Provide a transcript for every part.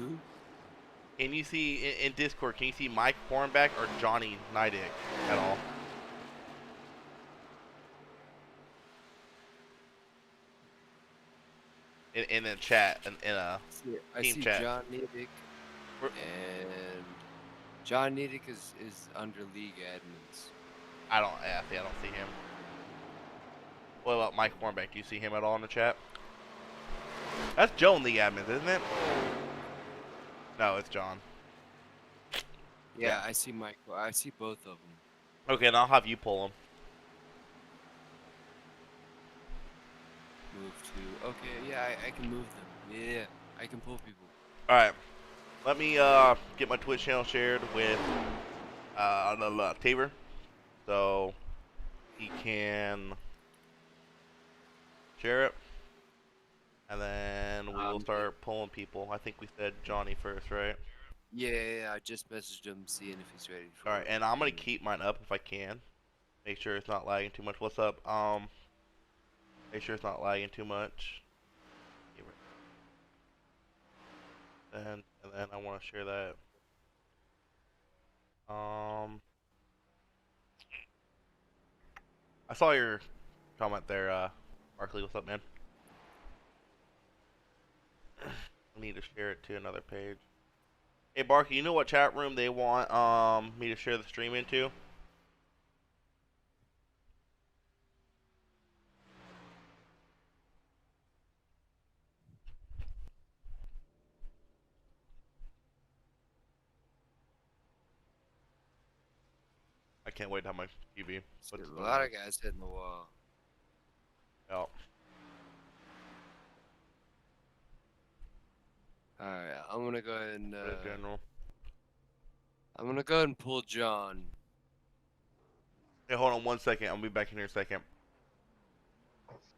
who? Can you see in Discord? Can you see Mike Hornback or Johnny Nidick at all? In the chat, in a I team see chat. John Nedick, and John Nedick is under league admins. I don't see him. What about Mike Hornback? Do you see him at all in the chat? That's Joe in league admins, isn't it? No, it's John. Yeah, I see Michael. I see both of them. Okay, and I'll have you pull him. Move to. Okay, yeah, I can move them. Yeah, I can pull people. All right, let me get my Twitch channel shared with Tabor, so he can share it, and then we will start pulling people. I think we said Johnny first, right? Yeah, I just messaged him seeing if he's ready. All right, and I'm gonna keep mine up if I can. Make sure it's not lagging too much. What's up? Make sure it's not lagging too much. And then I want to share that. I saw your comment there, Barkley. What's up, man? I need to share it to another page. Hey, Barkley, you know what chat room they want me to share the stream into? I can't wait to have my TV. A lot of guys hitting the wall. Yeah. Alright, I'm gonna go ahead and General. I'm gonna go ahead and pull John. Hey, hold on 1 second. I'll be back in here in a second.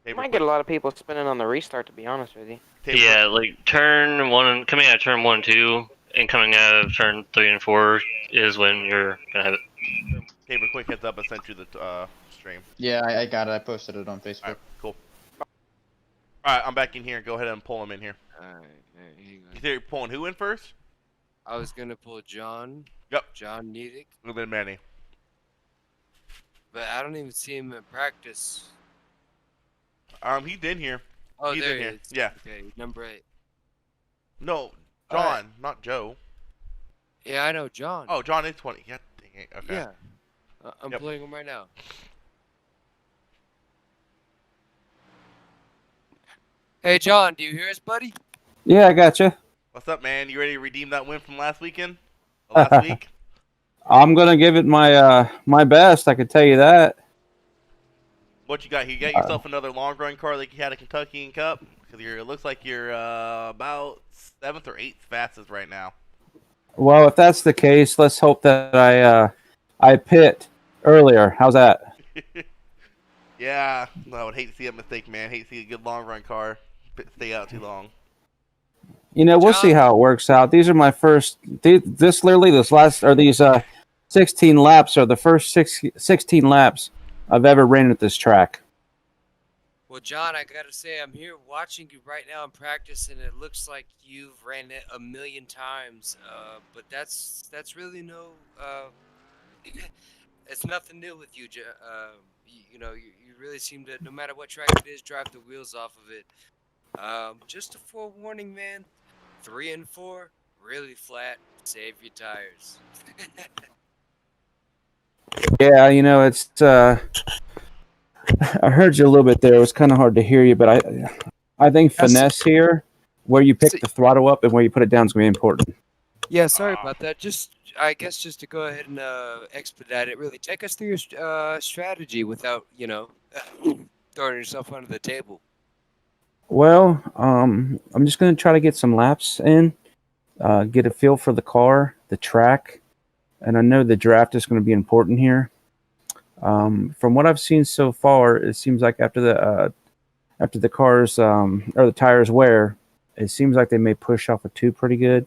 You might get a lot of people spinning on the restart, to be honest with you. Yeah, like turn 1, coming out of turn 1 and 2, and coming out of turn 3 and 4 is when you're gonna have it. Tabor, quick heads up, I sent you the stream. Yeah, I got it. I posted it on Facebook. Alright, cool. Alright, I'm back in here. Go ahead and pull him in here. Alright, You think you're pulling who in first? I was gonna pull John. Yep. John Nedick. And then Manny. But I don't even see him in practice. He's in here. Oh, he's there in he here. is. Yeah. Okay, number 8. No, John, not Joe. Yeah, I know John. Oh, John is 20. Yeah, dang it. Okay. Yeah. I'm pulling him right now. Hey, John, do you hear us, buddy? Yeah, I gotcha. What's up, man? You ready to redeem that win from last weekend? Last week? I'm gonna give it my my best. I can tell you that. What you got? You got yourself another long run car like you had at Kentucky and Cup? Because it looks like you're about 7th or 8th fastest right now. Well, if that's the case, let's hope that I pit earlier. How's that? Yeah, I would hate to see a mistake, man. Hate to see a good long run car stay out too long. You know, we'll see how it works out. These are my first. This 16 laps are the first 16 laps I've ever ran at this track. Well, John, I gotta say, I'm here watching you right now in practice, and it looks like you've ran it a million times. But that's really no. It's nothing new with you. You know, you really seem to, no matter what track it is, drive the wheels off of it. Just a forewarning, man. 3 and 4, really flat. Save your tires. Yeah, you know, it's. I heard you a little bit there. It was kind of hard to hear you, but I think finesse here, where you pick the throttle up and where you put it down, is going to be important. Yeah, sorry about that. I guess just to go ahead and expedite it, really take us through your strategy without, you know, throwing yourself under the table. Well, I'm just going to try to get some laps in, get a feel for the car, the track, and I know the draft is going to be important here. From what I've seen so far, it seems like after the cars or the tires wear, it seems like they may push off a 2 pretty good.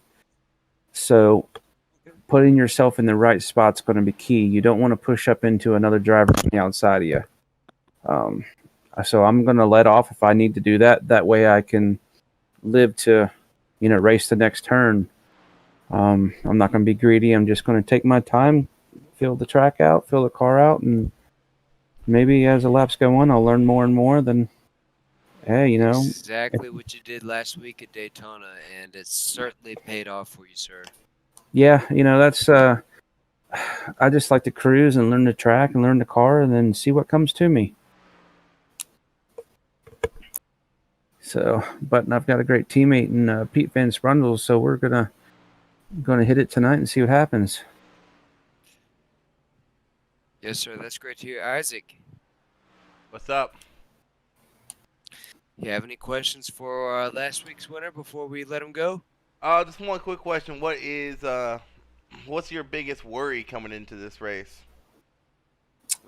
So putting yourself in the right spot is going to be key. You don't want to push up into another driver on the outside of you. So I'm going to let off if I need to do that. That way I can live to, race the next turn. I'm not going to be greedy. I'm just going to take my time, feel the track out, feel the car out, and maybe as the laps go on, I'll learn more and more. Then, hey, Exactly what you did last week at Daytona, and it certainly paid off for you, sir. yeah, that's. I just like to cruise and learn the track and learn the car, and then see what comes to me. So, but I've got a great teammate in Pete Van Sprundle, so we're gonna hit it tonight and see what happens. Yes, sir. That's great to hear. Isaac, What's up? you have any questions for last week's winner before we let him go? Just one quick question. What's your biggest worry coming into this race?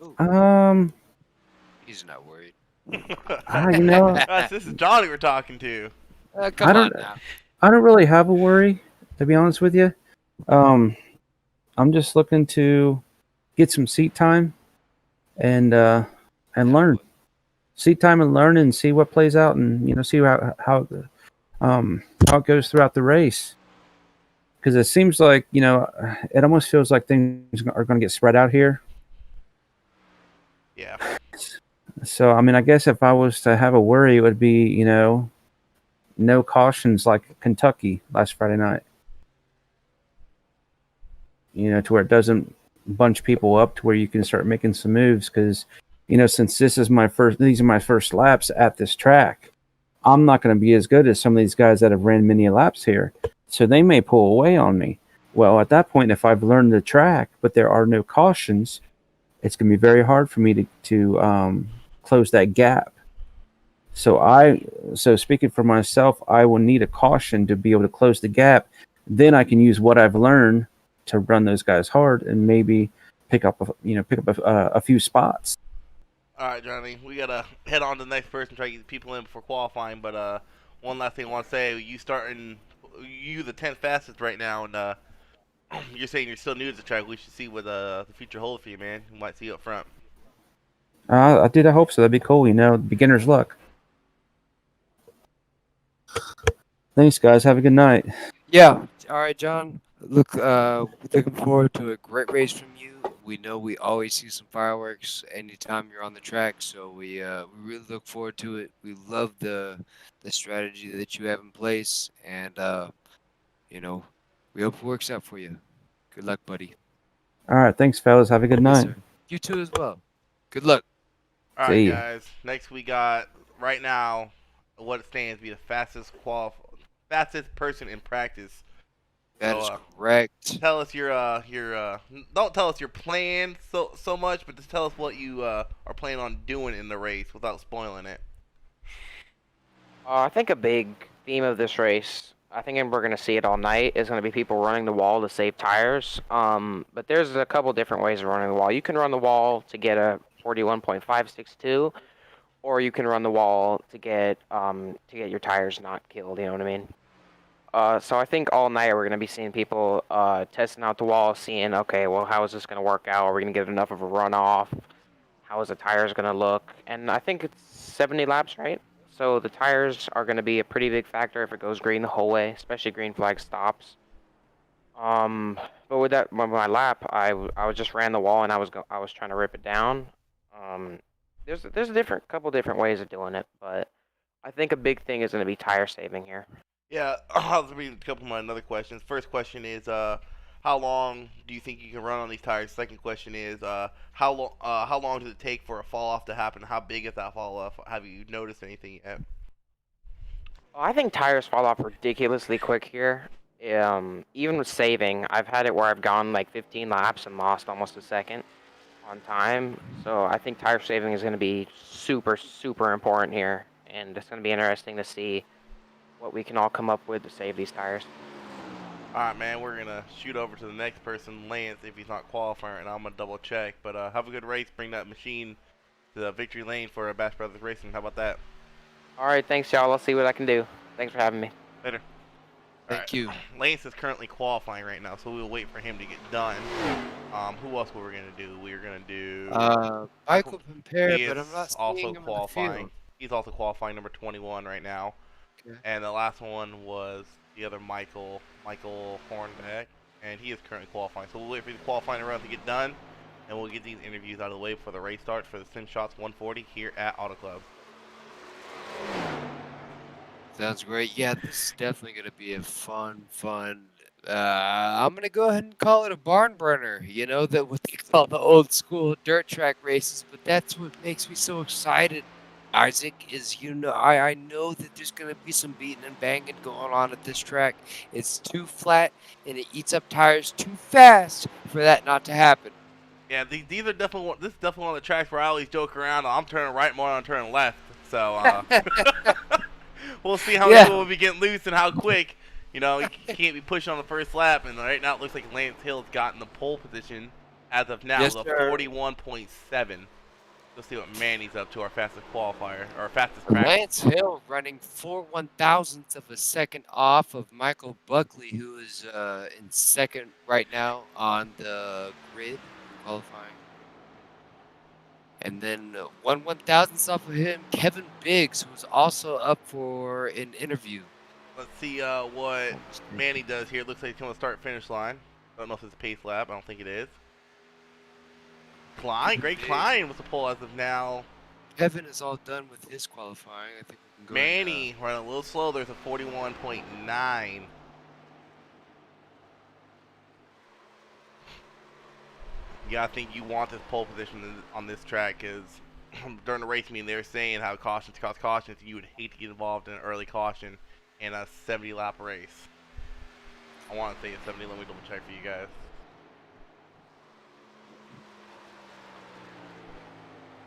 Ooh, he's not worried. This is Johnny we're talking to. Come on now. I don't really have a worry, to be honest with you. I'm just looking to get some seat time and learn. Seat time and learn and see what plays out, and see how it goes throughout the race. Because it seems like it almost feels like things are going to get spread out here. Yeah. So I mean, I guess if I was to have a worry, it would be no cautions like Kentucky last Friday night. To where it doesn't bunch people up to where you can start making some moves. Because since these are my first laps at this track, I'm not going to be as good as some of these guys that have ran many laps here. So they may pull away on me. Well, at that point, if I've learned the track, but there are no cautions, it's going to be very hard for me to close that gap. So speaking for myself, I will need a caution to be able to close the gap. Then I can use what I've learned to run those guys hard and maybe pick up a few spots. All right, Johnny, we gotta head on to the next person, try to get people in before qualifying. But one last thing I want to say: you the 10th fastest right now, and you're saying you're still new to the track. We should see what the future holds for you, man. We might see you up front. I hope so. That'd be cool. Beginner's luck. Thanks, guys. Have a good night. Yeah. All right, John. Looking forward to a great race from you. We know we always see some fireworks anytime you're on the track, so we really look forward to it. We love the strategy that you have in place, and we hope it works out for you. Good luck, buddy. All right. Thanks, fellas. Have a good Yes, night. sir. You too as well. Good luck. All See right, ya. guys. Next, we got right now what it stands to be the fastest person in practice. That So, is correct. Tell us your don't tell us your plan so much, but just tell us what you are planning on doing in the race without spoiling it. I think a big theme of this race, I think we're going to see it all night, is going to be people running the wall to save tires. But there's a couple different ways of running the wall. You can run the wall to get a 41.562, or you can run the wall to get your tires not killed. You know what I mean? So I think all night we're going to be seeing people testing out the wall, seeing, okay, well, how is this going to work out? Are we going to get enough of a runoff? How is the tires going to look? And I think it's 70 laps, right? So the tires are going to be a pretty big factor if it goes green the whole way, especially green flag stops. But with my lap, I just ran the wall and I was trying to rip it down. There's a couple different ways of doing it, but I think a big thing is going to be tire saving here. Yeah, I'll read a couple of my other questions. First question is, how long do you think you can run on these tires? Second question is, how long does it take for a fall off to happen? How big is that fall off? Have you noticed anything yet? I think tires fall off ridiculously quick here. Even with saving, I've had it where I've gone like 15 laps and lost almost a second on time. So I think tire saving is going to be super, super important here, and it's going to be interesting to see what we can all come up with to save these tires. Alright, man, we're going to shoot over to the next person, Lance, if he's not qualifying, and I'm going to double check. But have a good race. Bring that machine to the victory lane for Bash Brothers Racing. How about that? All right, thanks, y'all. I'll see what I can do. Thanks for having me. Later. Thank you. Lance is currently qualifying right now, so we'll wait for him to get done. Who else were we going to do? We were going to do... Michael Pimpere, He but is I'm not also seeing him qualifying. on the field. He's also qualifying number 21 right now. Okay. And the last one was the other Michael Hornbeck, and he is currently qualifying. So we'll wait for the qualifying round to get done, and we'll get these interviews out of the way before the race starts for the Sim Shots 140 here at Auto Club. Sounds great. Yeah, this is definitely going to be a fun. I'm going to go ahead and call it a barn burner. You know, that what they call the old school dirt track races, but that's what makes me so excited. Isaac is, I know that there's going to be some beating and banging going on at this track. It's too flat and it eats up tires too fast for that not to happen. Yeah, these are definitely this is definitely one of the tracks where I always joke around. I'm turning right more than I'm turning left. So we'll see how many people will be getting loose and how quick. You know, you can't be pushing on the first lap. And right now it looks like Lance Hill's gotten the pole position as of now, Yes, the sir. 41.7. Let's see what Manny's up to, our fastest qualifier, or fastest track. Lance Hill running 4/1000ths of a second off of Michael Buckley, who is in second right now on the grid qualifying. And then 1/1000th off of him, Kevin Biggs, who's also up for an interview. Let's see what Manny does here. Looks like he's going to start finish line. I don't know if it's a pace lap. I don't think it is. Great Klein with the pole as of now. Kevin is all done with his qualifying. I think we can go. Manny running a little slow. There's a 41.9. Yeah, I think you want this pole position on this track because during the race meeting they were saying how cautions cause cautions. You would hate to get involved in an early caution in a 70 lap race. I want to say it's 70. Let me double check for you guys.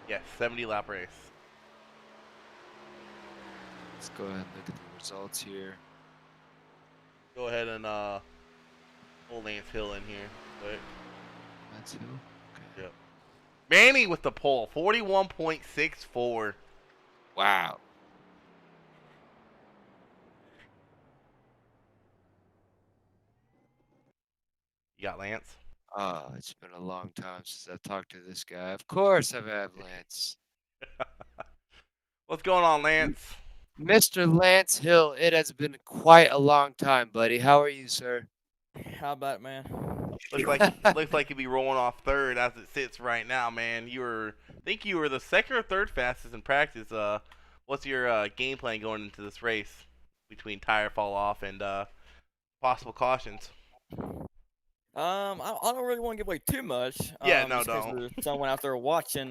Yes, 70 lap race. Let's go ahead and look at the results here. Go ahead and pull Lance Hill in here. Quick. Lance Hill. Okay. Yep. Manny with the pole, 41.64. Wow. You got Lance? Oh, it's been a long time since I've talked to this guy. Of course I've had Lance. What's going on, Lance? Mr. Lance Hill, it has been quite a long time, buddy. How are you, sir? How about it, man? Looks like you'd be rolling off third as it sits right now, man. I think you were the second or third fastest in practice. What's your game plan going into this race between tire fall off and possible cautions? I don't really want to give away too much. Yeah, no, just 'cause don't. there's someone out there watching.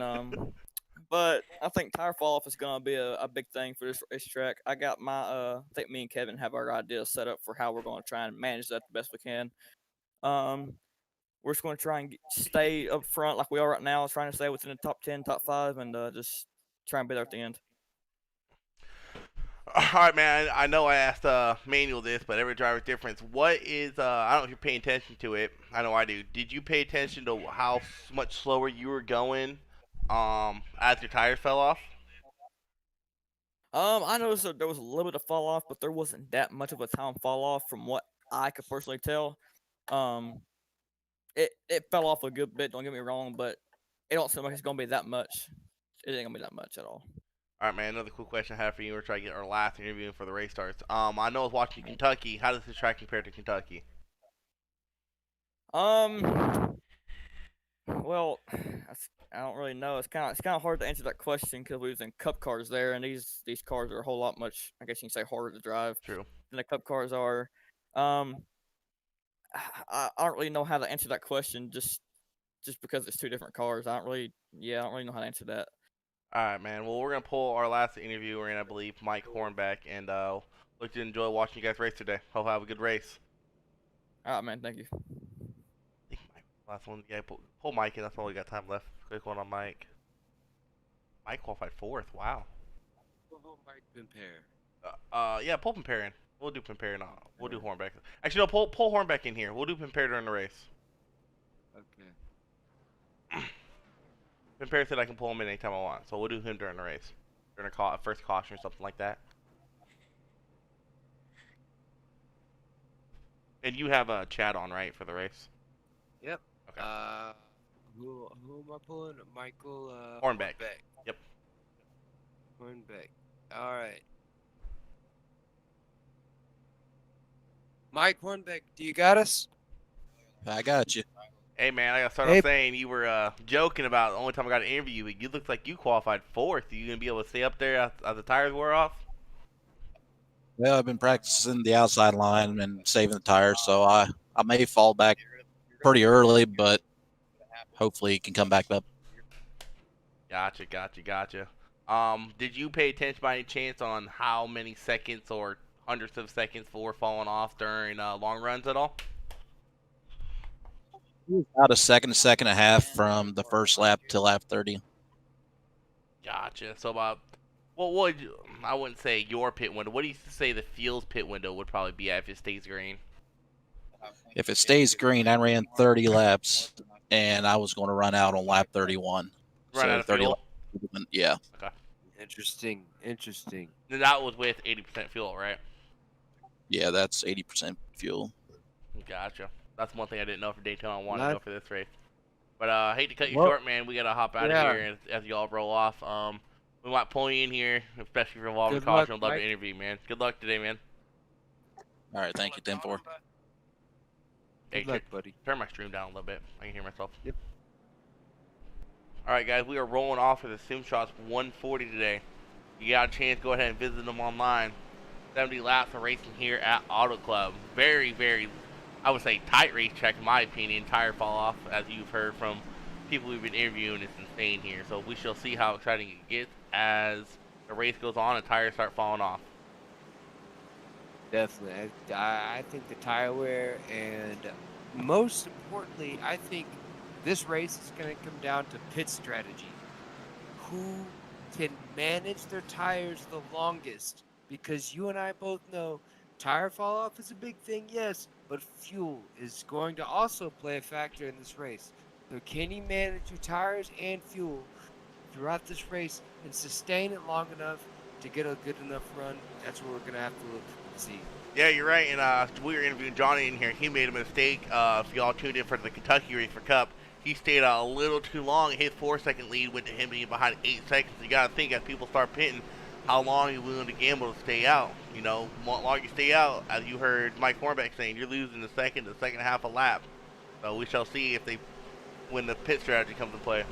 But I think tire fall off is gonna be a big thing for this racetrack. I got my I think me and Kevin have our ideas set up for how we're gonna try and manage that the best we can. We're just gonna try and stay up front like we are right now, trying to stay within the top 10, top 5, and just try and be there at the end. All right, man. I know I asked Manuel this, but every driver's different. What is I don't know if you're paying attention to it. I know I do. Did you pay attention to how much slower you were going as your tires fell off? I noticed that there was a little bit of fall off, but there wasn't that much of a time fall off from what I could personally tell. It fell off a good bit. Don't get me wrong, but it don't seem like it's gonna be that much. It ain't gonna be that much at all. All right, man. Another cool question I have for you. We're trying to get our last interview before the race starts. I know I was watching Kentucky. How does this track compare to Kentucky? Well, I don't really know. It's kind of hard to answer that question because we was in Cup cars there, and these cars are a whole lot much. I guess you can say harder to drive. True. Than the Cup cars are. I don't really know how to answer that question just because it's two different cars. I don't really know how to answer that. All right, man. Well, we're gonna pull our last interview. We're gonna, I believe, Mike Hornbeck, and look to enjoy watching you guys race today. Hope you have a good race. All right, man. Thank you. I think last one. Yeah, pull Mike in. That's all we got time left. Quick one on Mike. Mike qualified 4th. Wow. Mike Pimpare. Yeah, pull Pimpare in. We'll do Pimpare now. We'll do Hornbeck. Actually, no, pull Hornbeck in here. We'll do Pimpare during the race. Okay. Pimpare said I can pull him in anytime I want, so we'll do him during the race, during a first caution or something like that. And you have Chad on, right, for the race? Yep. Okay. Who am I pulling? Michael Hornbeck. Yep. Hornbeck. All right. Mike Hornbeck, do you got us? I got you. Hey man, I gotta start Hey. off saying you were joking about the only time I got an interview, but you looked like you qualified 4th. Are you gonna be able to stay up there as the tires wore off? Well, I've been practicing the outside line and saving the tires, so I may fall back pretty early, but hopefully he can come back up. Gotcha. Did you pay attention by any chance on how many seconds or hundredths of seconds were falling off during long runs at all? About a second and a half from the first lap to lap 30. Gotcha. So about, what would I wouldn't say your pit window. What do you say the field's pit window would probably be at if it stays green? If it stays green, I ran 30 laps, and I was going to run out on lap 31. Run out of 30 fuel? laps, yeah. Okay. Interesting. And that was with 80% fuel, right? Yeah, that's 80% fuel. Gotcha. That's one thing I didn't know for Daytona. I wanted to Nice. know for this race. But I hate to cut you Well- short, man. We gotta hop out Yeah. of here as you all roll off. We might pull you in here, especially for involving Good caution. luck, I'd love Mike. to interview, man. Good luck today, man. All right, thank you, 10-4. Hey, Good luck, buddy. turn my stream down a little bit. I can hear myself. Yep. All right, guys, we are rolling off for the SimShots 140 today. You got a chance, go ahead and visit them online. 70 laps of racing here at Auto Club. Very, very, I would say, tight racetrack in my opinion. Tire fall off, as you've heard from people we've been interviewing. It's insane here. So we shall see how exciting it gets as the race goes on and tires start falling off. Definitely. I think the tire wear, and most importantly, I think this race is going to come down to pit strategy. Who can manage their tires the longest? Because you and I both know tire fall off is a big thing, yes, but fuel is going to also play a factor in this race. So can you manage your tires and fuel throughout this race and sustain it long enough to get a good enough run? That's what we're going to have to look to see. Yeah, you're right. And we were interviewing Johnny in here. He made a mistake. If y'all tuned in for the Kentucky race for Cup, he stayed a little too long. His 4-second lead went to him being behind 8 seconds. You got to think, as people start pitting, how long are you willing to gamble to stay out? You know, the longer you stay out, as you heard Mike Hornbeck saying, you're losing the second half a lap. So we shall see if when the pit strategy comes into play.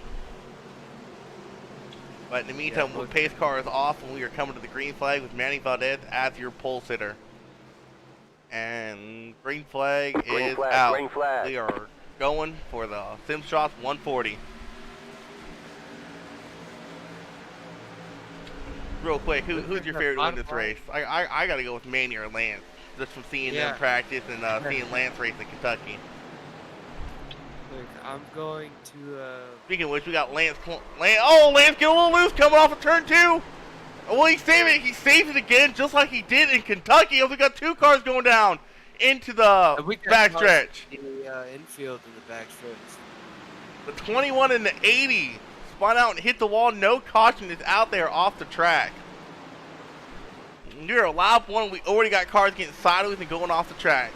But in the meantime, Yeah, with pace car is off, and we are coming to the green flag with Manny Valdez as your pole sitter. And green flag is out. Green flag. We are going for the SimShots 140. Real quick, who's your favorite to win this race? I gotta go with Manny or Lance, just from seeing Yeah. them practice and seeing Lance race in Kentucky. Look, I'm going to Speaking of which, we got Lance. Lance get a little loose coming off of turn 2. Well, he saved it. He saved it again, just like he did in Kentucky. We got 2 cars going down into the backstretch. The infield in the backstretch. The 21 and the 80 spun out and hit the wall. No caution is out there off the track. You're a lap 1. We already got cars getting sideways and going off the track.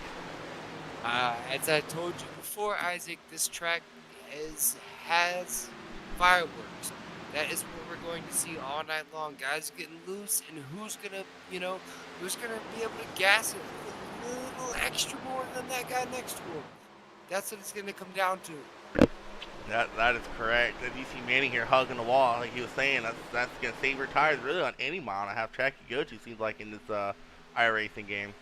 As I told you before, Isaac, this track has fireworks. That is what we're going to see all night long. Guys getting loose, and who's gonna be able to gas it a little extra more than that guy next to him. That's what it's gonna come down to. That is correct. As you see Manny here hugging the wall, like he was saying, that's gonna save your tires really on any mile and a half track you go to. Seems like in this iRacing game.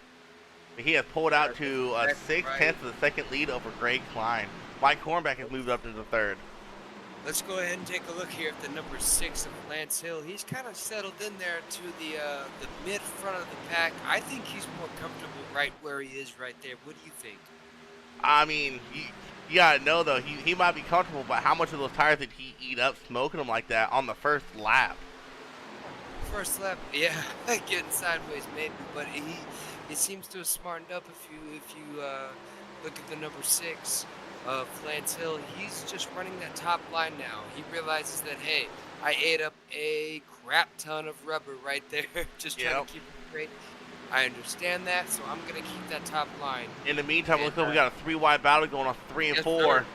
But he has pulled out to a 6/10 of the second lead over Greg Klein. Mike Hornbeck has moved up into the 3rd. Let's go ahead and take a look here at the number 6 of Lance Hill. He's kind of settled in there to the mid front of the pack. I think he's more comfortable right where he is right there. What do you think? I mean, you gotta know though, he might be comfortable, but how much of those tires did he eat up smoking them like that on the first lap? First lap, yeah, getting sideways maybe, but he seems to have smartened up. If you look at the number 6 of Lance Hill, he's just running that top line now. He realizes that, hey, I ate up a crap ton of rubber right there, just trying to keep it straight. I understand that, so I'm gonna keep that top line. In the meantime, looks like we got a 3-wide battle going on 3 and 4.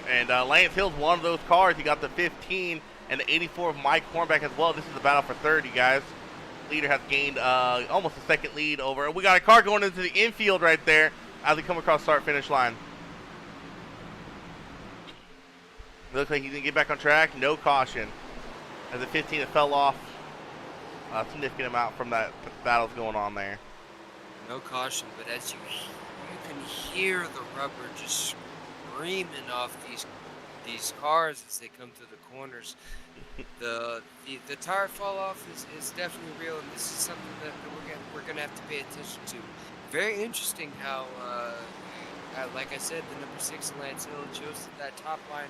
And Lance Hill's one of those cars. He got the 15 and the 84 of Mike Hornbeck as well. This is the battle for 30, guys. leader has gained almost a second lead over. We got a car going into the infield right there as we come across start-finish line. It looks like he didn't get back on track. No caution. As the 15, it fell off a significant amount from that battle's going on there. No caution, but as you can hear the rubber just screaming off these cars as they come through the corners. The tire fall off is definitely real, and this is something that we're gonna have to pay attention to. Very interesting how, like I said, the number 6 Lance Hill chose that top line.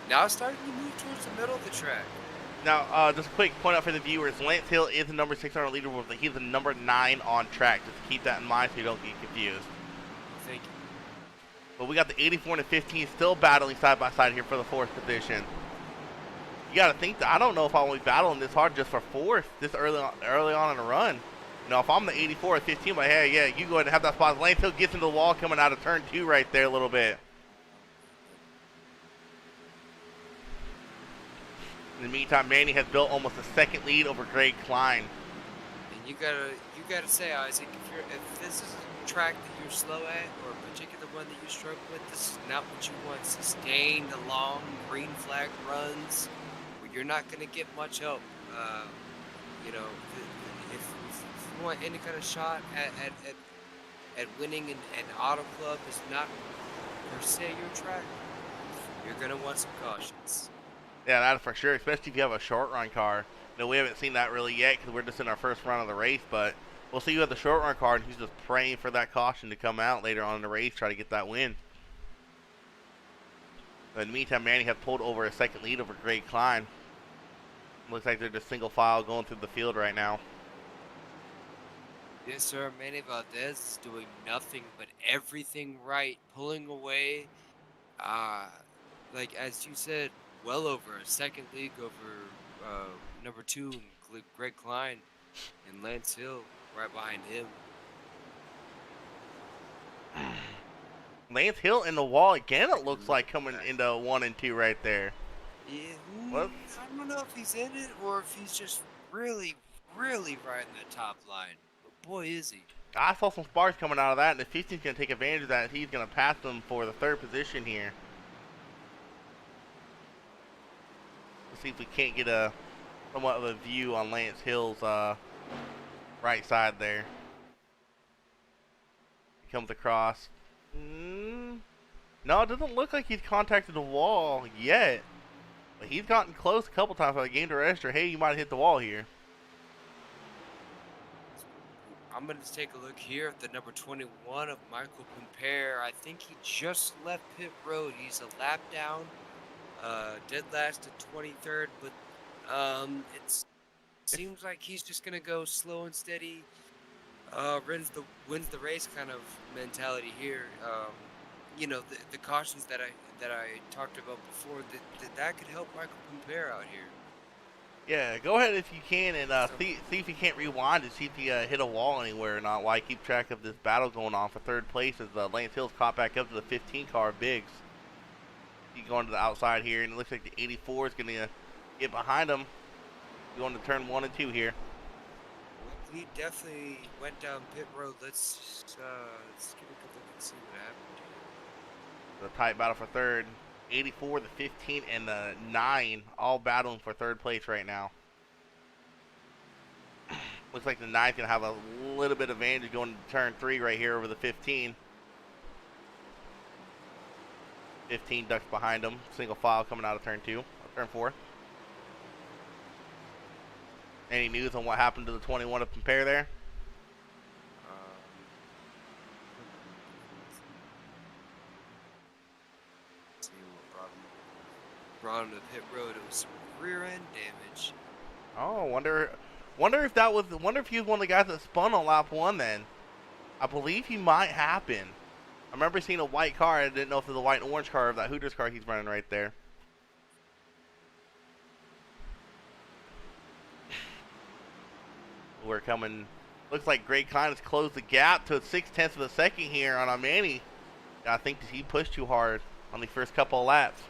Now starting to move towards the middle of the track. Now, just a quick point out for the viewers, Lance Hill is the number 6 on our leaderboard, but he's the number 9 on track. Just keep that in mind so you don't get confused. Thank you. But we got the 84 and the 15 still battling side by side here for the 4th position. You got to think that I don't know if I will be battling this hard just for 4th this early on in the run. You know, if I'm the 84 or 15, but hey, yeah, you go ahead and have that spot. Lance Hill gets into the wall coming out of turn 2 right there a little bit. In the meantime, Manny has built almost a second lead over Greg Klein. And you gotta say, Isaac, if this is a track that you're slow at, or a particular one that you struggle with, this is not what you want. Sustained, long green flag runs, where you're not gonna get much help. You know, if you want any kind of shot at winning an auto club is not per se your track, you're gonna want some cautions. Yeah, that's for sure, especially if you have a short run car. No, we haven't seen that really yet because we're just in our first run of the race, but we'll see you have the short run car, and he's just praying for that caution to come out later on in the race, try to get that win. But in the meantime, Manny has pulled over a second lead over Greg Klein. Looks like they're just single file going through the field right now. Yes, sir. Manny Valdez is doing nothing but everything right, pulling away. Like as you said, well over a second league over number 2, Greg Klein, and Lance Hill right behind him. Lance Hill in the wall again, it looks like, coming into 1 and 2 right there. Yeah, What? I don't know if he's in it or if he's just really, really riding the top line. But boy, is he. I saw some sparks coming out of that, and if 15's going to take advantage of that, he's going to pass them for the 3rd position here. Let's see if we can't get a somewhat of a view on Lance Hill's right side there. He comes across. No, it doesn't look like he's contacted the wall yet. But he's gotten close a couple times. I gained a register. Hey, you might have hit the wall here. I'm going to take a look here at the number 21 of Michael Compare. I think he just left pit road. He's a lap down. Dead last at 23rd, but it seems like he's just gonna go slow and steady. Wins the race kind of mentality here. You know, the cautions that I talked about before, that could help Michael Compare out here. Yeah, go ahead if you can and see if you can't rewind and see if you hit a wall anywhere or not while I keep track of this battle going on for 3rd place as Lance Hill's caught back up to the 15 car Biggs. He's going to the outside here, and it looks like the 84 is going to get behind him. Going to turn 1 and 2 here. He definitely went down pit road. Let's give a good look and see what happened. The tight battle for 3rd. 84, the 15, and the 9 all battling for 3rd place right now. Looks like the 9's going to have a little bit of advantage going to turn 3 right here over the 15. 15 ducks behind him. Single file coming out of turn 2, turn 4. Any news on what happened to the 21 of Compare there? See what brought him to pit road. It was some rear end damage. Oh, wonder if he was one of the guys that spun on lap 1 then. I believe he might happen. I remember seeing a white car. I didn't know if it was a white and orange car or that Hooters car he's running right there. We're coming. Looks like Greg Klein has closed the gap to 0.6 of a second here on Manny. I think he pushed too hard on the first couple of laps.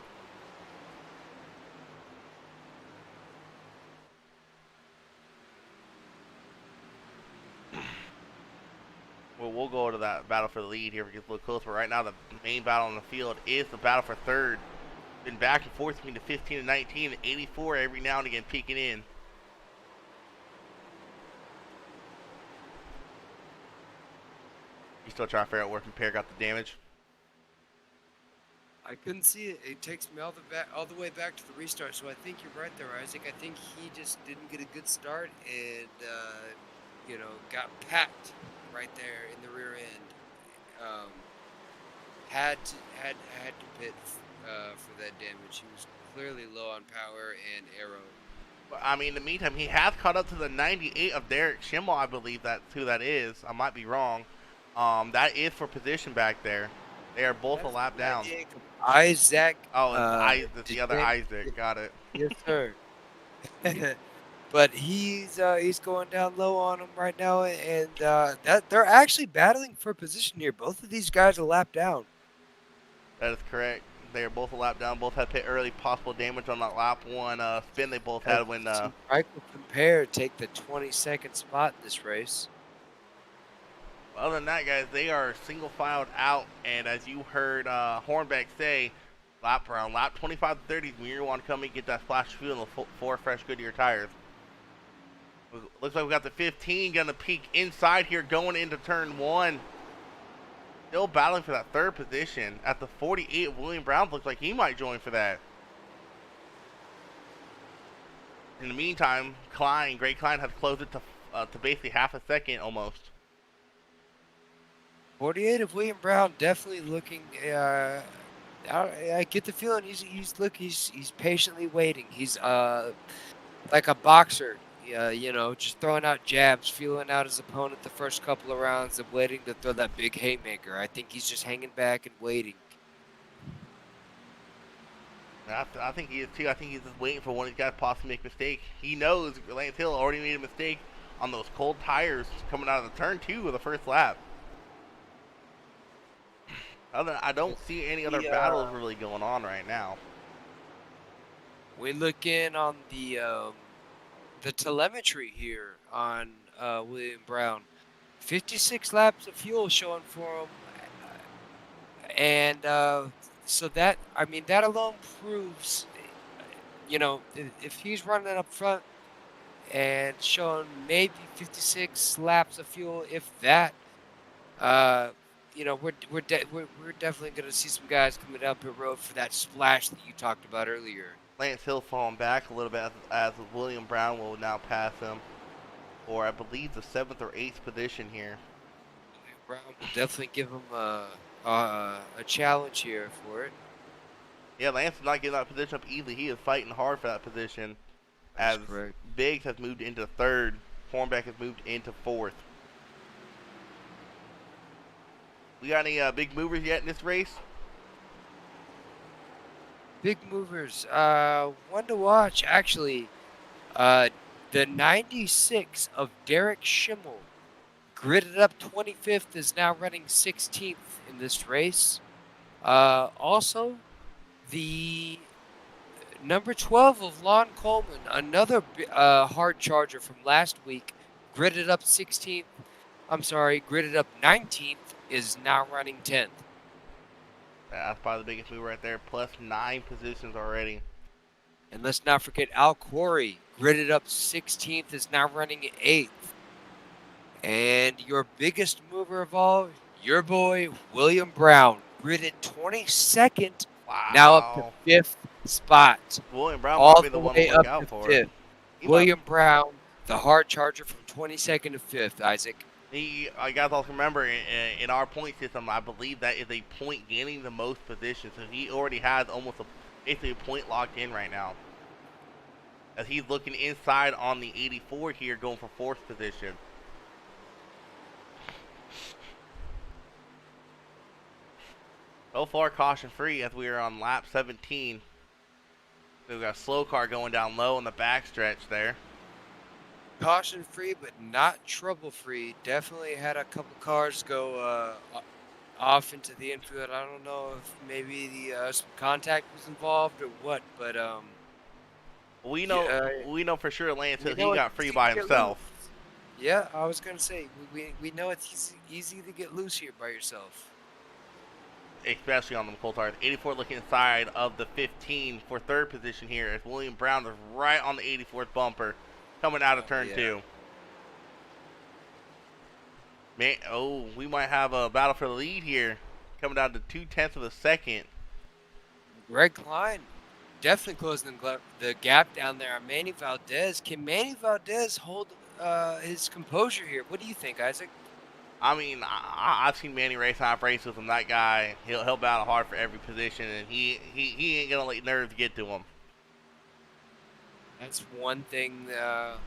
we'll go to that battle for the lead here if it gets a little closer. Right now, the main battle on the field is the battle for third. Been back and forth between the 15 and 19, and 84 every now and again peeking in. You still trying to figure out where Compare got the damage? I couldn't see it. It takes me all the way back to the restart. So I think you're right there, Isaac. I think he just didn't get a good start and got packed right there in the rear end. Had to pit for that damage. He was clearly low on power and aero. But, I mean, in the meantime, he has caught up to the 98 of Derek Schimmel. I believe that's who that is. I might be wrong. That is for position back there. They are both a lap down. Isaac. Oh, it's the other Isaac. Got it. Yes, sir. But he's going down low on him right now, and that they're actually battling for position here. Both of these guys are lap down. That is correct. They are both a lap down. Both had pit early. Possible damage on that lap one spin they both had when. Michael Compare take the 22nd spot in this race. Other than that, guys, they are single filed out, and as you heard Hornbeck say, around lap 25 to 30 when you want to come and get that splash of fuel and 4 fresh Goodyear tires. Looks like we got the 15 gonna peek inside here going into turn 1. Still battling for that third position. At the 48, William Brown looks like he might join for that. In the meantime, Greg Klein has closed it to basically half a second almost. 48 of William Brown definitely looking. I get the feeling he's patiently waiting. He's like a boxer, just throwing out jabs, feeling out his opponent the first couple of rounds and waiting to throw that big haymaker. I think he's just hanging back and waiting. I think he is too. I think he's just waiting for one of these guys to possibly make a mistake. He knows Lance Hill already made a mistake on those cold tires coming out of the turn 2 of the first lap. I don't see any other battles really going on right now. We look in on the telemetry here on William Brown. 56 laps of fuel showing for him, and so that alone proves, if he's running up front and showing maybe 56 laps of fuel, if that. We're definitely going to see some guys coming down pit road for that splash that you talked about earlier. Lance Hill falling back a little bit as William Brown will now pass him for, I believe, the 7th or 8th position here. William Brown will definitely give him a challenge here for it. Yeah, Lance is not getting that position up easily. He is fighting hard for that position. That's as correct. Biggs has moved into 3rd. Hornbeck has moved into 4th. We got any big movers yet in this race? Big movers. One to watch, actually. The 96 of Derek Schimmel, gridded up 25th, is now running 16th in this race. Also, the number 12 of Lon Coleman, another hard charger from last week, gridded up 19th, is now running 10th. That's probably the biggest move right there, plus 9 positions already. And let's not forget Al Corey, gridded up 16th, is now running 8th. And your biggest mover of all, your boy William Brown, gridded 22nd, Wow. now up to 5th spot. William Brown All might be the the one to way look up out to for. 5th. William Brown, the hard charger from 22nd to 5th, Isaac. I guys also remember in our point system, I believe that is a point gaining the most positions. So he already has almost basically a point locked in right now. As he's looking inside on the 84 here, going for 4th position. So far, caution free as we are on lap 17. We've got a slow car going down low in the backstretch there. Caution free, but not trouble free. Definitely had a couple cars go off into the infield. I don't know if maybe some contact was involved or what, but we know for sure Lance Hill, he got free by himself. Yeah, I was gonna say we know it's easy to get loose here by yourself. Especially on the coal tires. 84 looking inside of the 15 for third position here as William Brown is right on the 84th bumper coming out of turn yeah. 2. Man, oh, we might have a battle for the lead here coming down to 0.2 of a second. Greg Klein definitely closing the gap down there on Manny Valdez. Can Manny Valdez hold his composure here? What do you think, Isaac? I mean, I've seen Manny race off races with him. That guy, he'll battle hard for every position, and he ain't gonna let nerves get to him. That's one thing that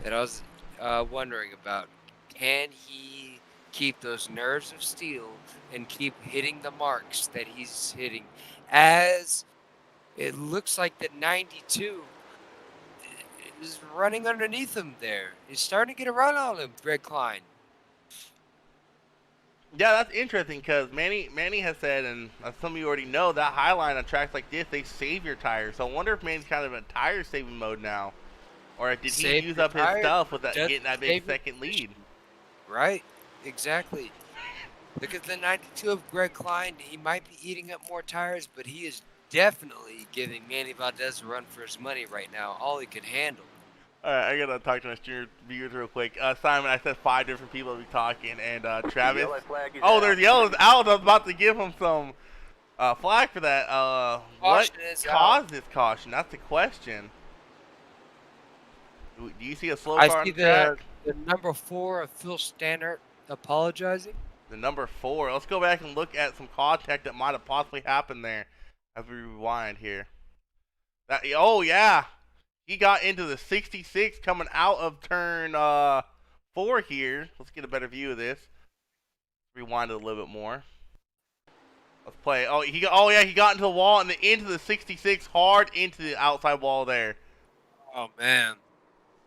I was wondering about. Can he keep those nerves of steel and keep hitting the marks that he's hitting? As it looks like the 92 is running underneath him there. He's starting to get a run on him, Greg Klein. Yeah, that's interesting because Manny has said, and as some of you already know, that Highline on tracks like this, they save your tires. So I wonder if Manny's kind of in tire saving mode now. Or did he Save use your up his tires, stuff with that, just getting that big save your second lead? Right, exactly. Look at the 92 of Greg Klein. He might be eating up more tires, but he is definitely giving Manny Valdez a run for his money right now. All he can handle. All right, I gotta talk to my streamer viewers real quick. Simon, I said 5 different people will be talking, and Travis. Oh, there's yellow. Alex, I was about to give him some flag for that. What Caution is caused this caution? That's the question. Do you see a slow I car on see the track? the number 4 of Phil Stannard apologizing. The number 4. Let's go back and look at some contact that might have possibly happened there as we rewind here. Oh yeah, he got into the 66 coming out of turn 4 here. Let's get a better view of this. Rewind it a little bit more. Let's play. Oh, he got into the wall and into the 66 hard into the outside wall there. Oh man,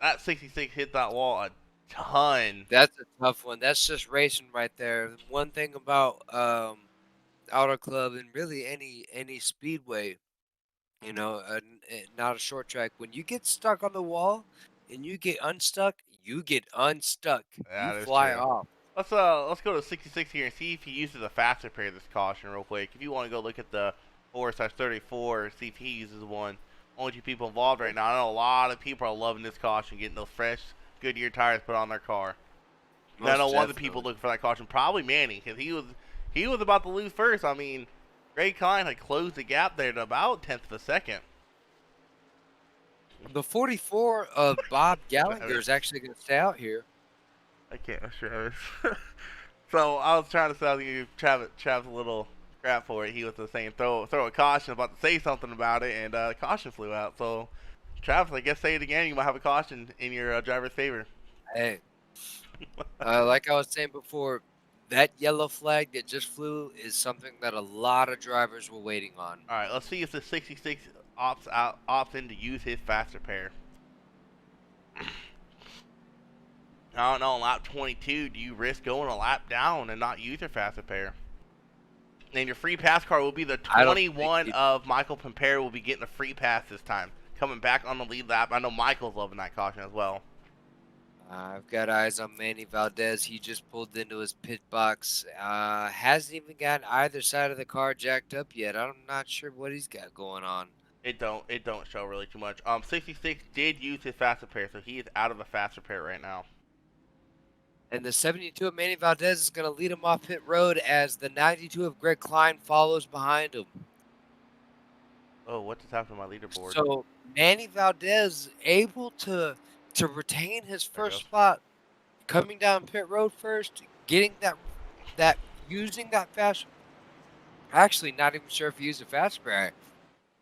That 66 hit that wall a ton. that's a tough one. That's just racing right there. One thing about Auto Club and really any speedway, you know, not a short track. When you get stuck on the wall and you get unstuck, you get unstuck. That You is fly true. off. Let's go to 66 here and see if he uses a faster pair this caution real quick. If you want to go look at the 4/34, see if he uses one. Only 2 people involved right now. I know a lot of people are loving this caution, getting those fresh Goodyear tires put on their car. And I know one of the people looking for that caution, probably Manny, because he was about to lose first. I mean, Greg Klein had closed the gap there to about 1/10 of a second. The 44 of Bob Gallagher is actually going to stay out here. I can't, Travis. So I was trying to tell you, Travis a little crap for it. He was saying throw a caution, about to say something about it, and caution flew out. So Travis, I guess say it again. You might have a caution in your driver's favor. Hey, like I was saying before, that yellow flag that just flew is something that a lot of drivers were waiting on. All right, let's see if the 66 opts in to use his faster pair. I don't know, on lap 22, do you risk going a lap down and not use your faster pair? And your free pass car will be the 21 of Michael Pampere will be getting a free pass this time. Coming back on the lead lap. I know Michael's loving that caution as well. I've got eyes on Manny Valdez. He just pulled into his pit box. Hasn't even got either side of the car jacked up yet. I'm not sure what he's got going on. It don't show really too much. 66 did use his faster pair, so he is out of a faster pair right now. And the 72 of Manny Valdez is going to lead him off pit road as the 92 of Greg Klein follows behind him. Oh, what just happened to my leaderboard? So Manny Valdez able to retain his first spot, coming down pit road first, getting that using that fast. Actually, not even sure if he used a fast pair.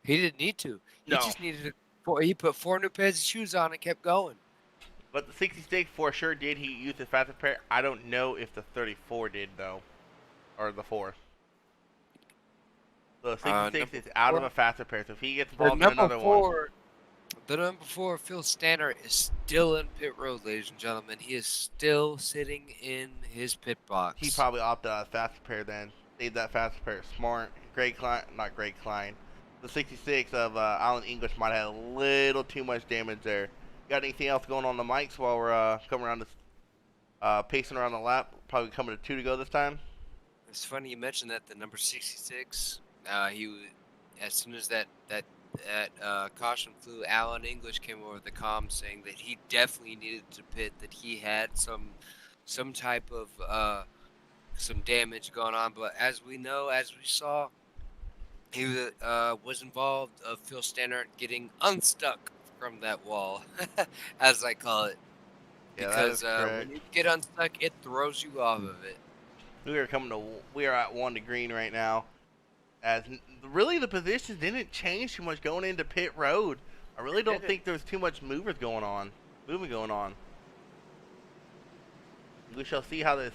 He didn't need to. He just needed he put 4 new pairs of shoes on and kept going. But the 66 for sure did he use the faster pair. I don't know if the 34 did though, or the 4. So the 66 is out of a faster pair. So if he gets involved in another one. The number 4, Phil Stannard, is still in pit road, ladies and gentlemen. He is still sitting in his pit box. He probably opted out of faster pair then. Save that faster pair. Smart. Not Greg Klein. The 66 of Alan English might have had a little too much damage there. Got anything else going on the mics while we're coming around to pacing around the lap, probably coming to 2 to go this time. It's funny you mentioned that the number 66. As soon as that caution flew, Alan English came over the comm saying that he definitely needed to pit, that he had some type of some damage going on. But as we know, as we saw, he was involved of Phil Stannard getting unstuck from that wall, as I call it. Yeah, that Because is correct. when you get unstuck, it throws you off of it. We are at 1 to green right now. As really the positions didn't change too much going into pit road. I really don't think there's too much movement going on. We shall see how this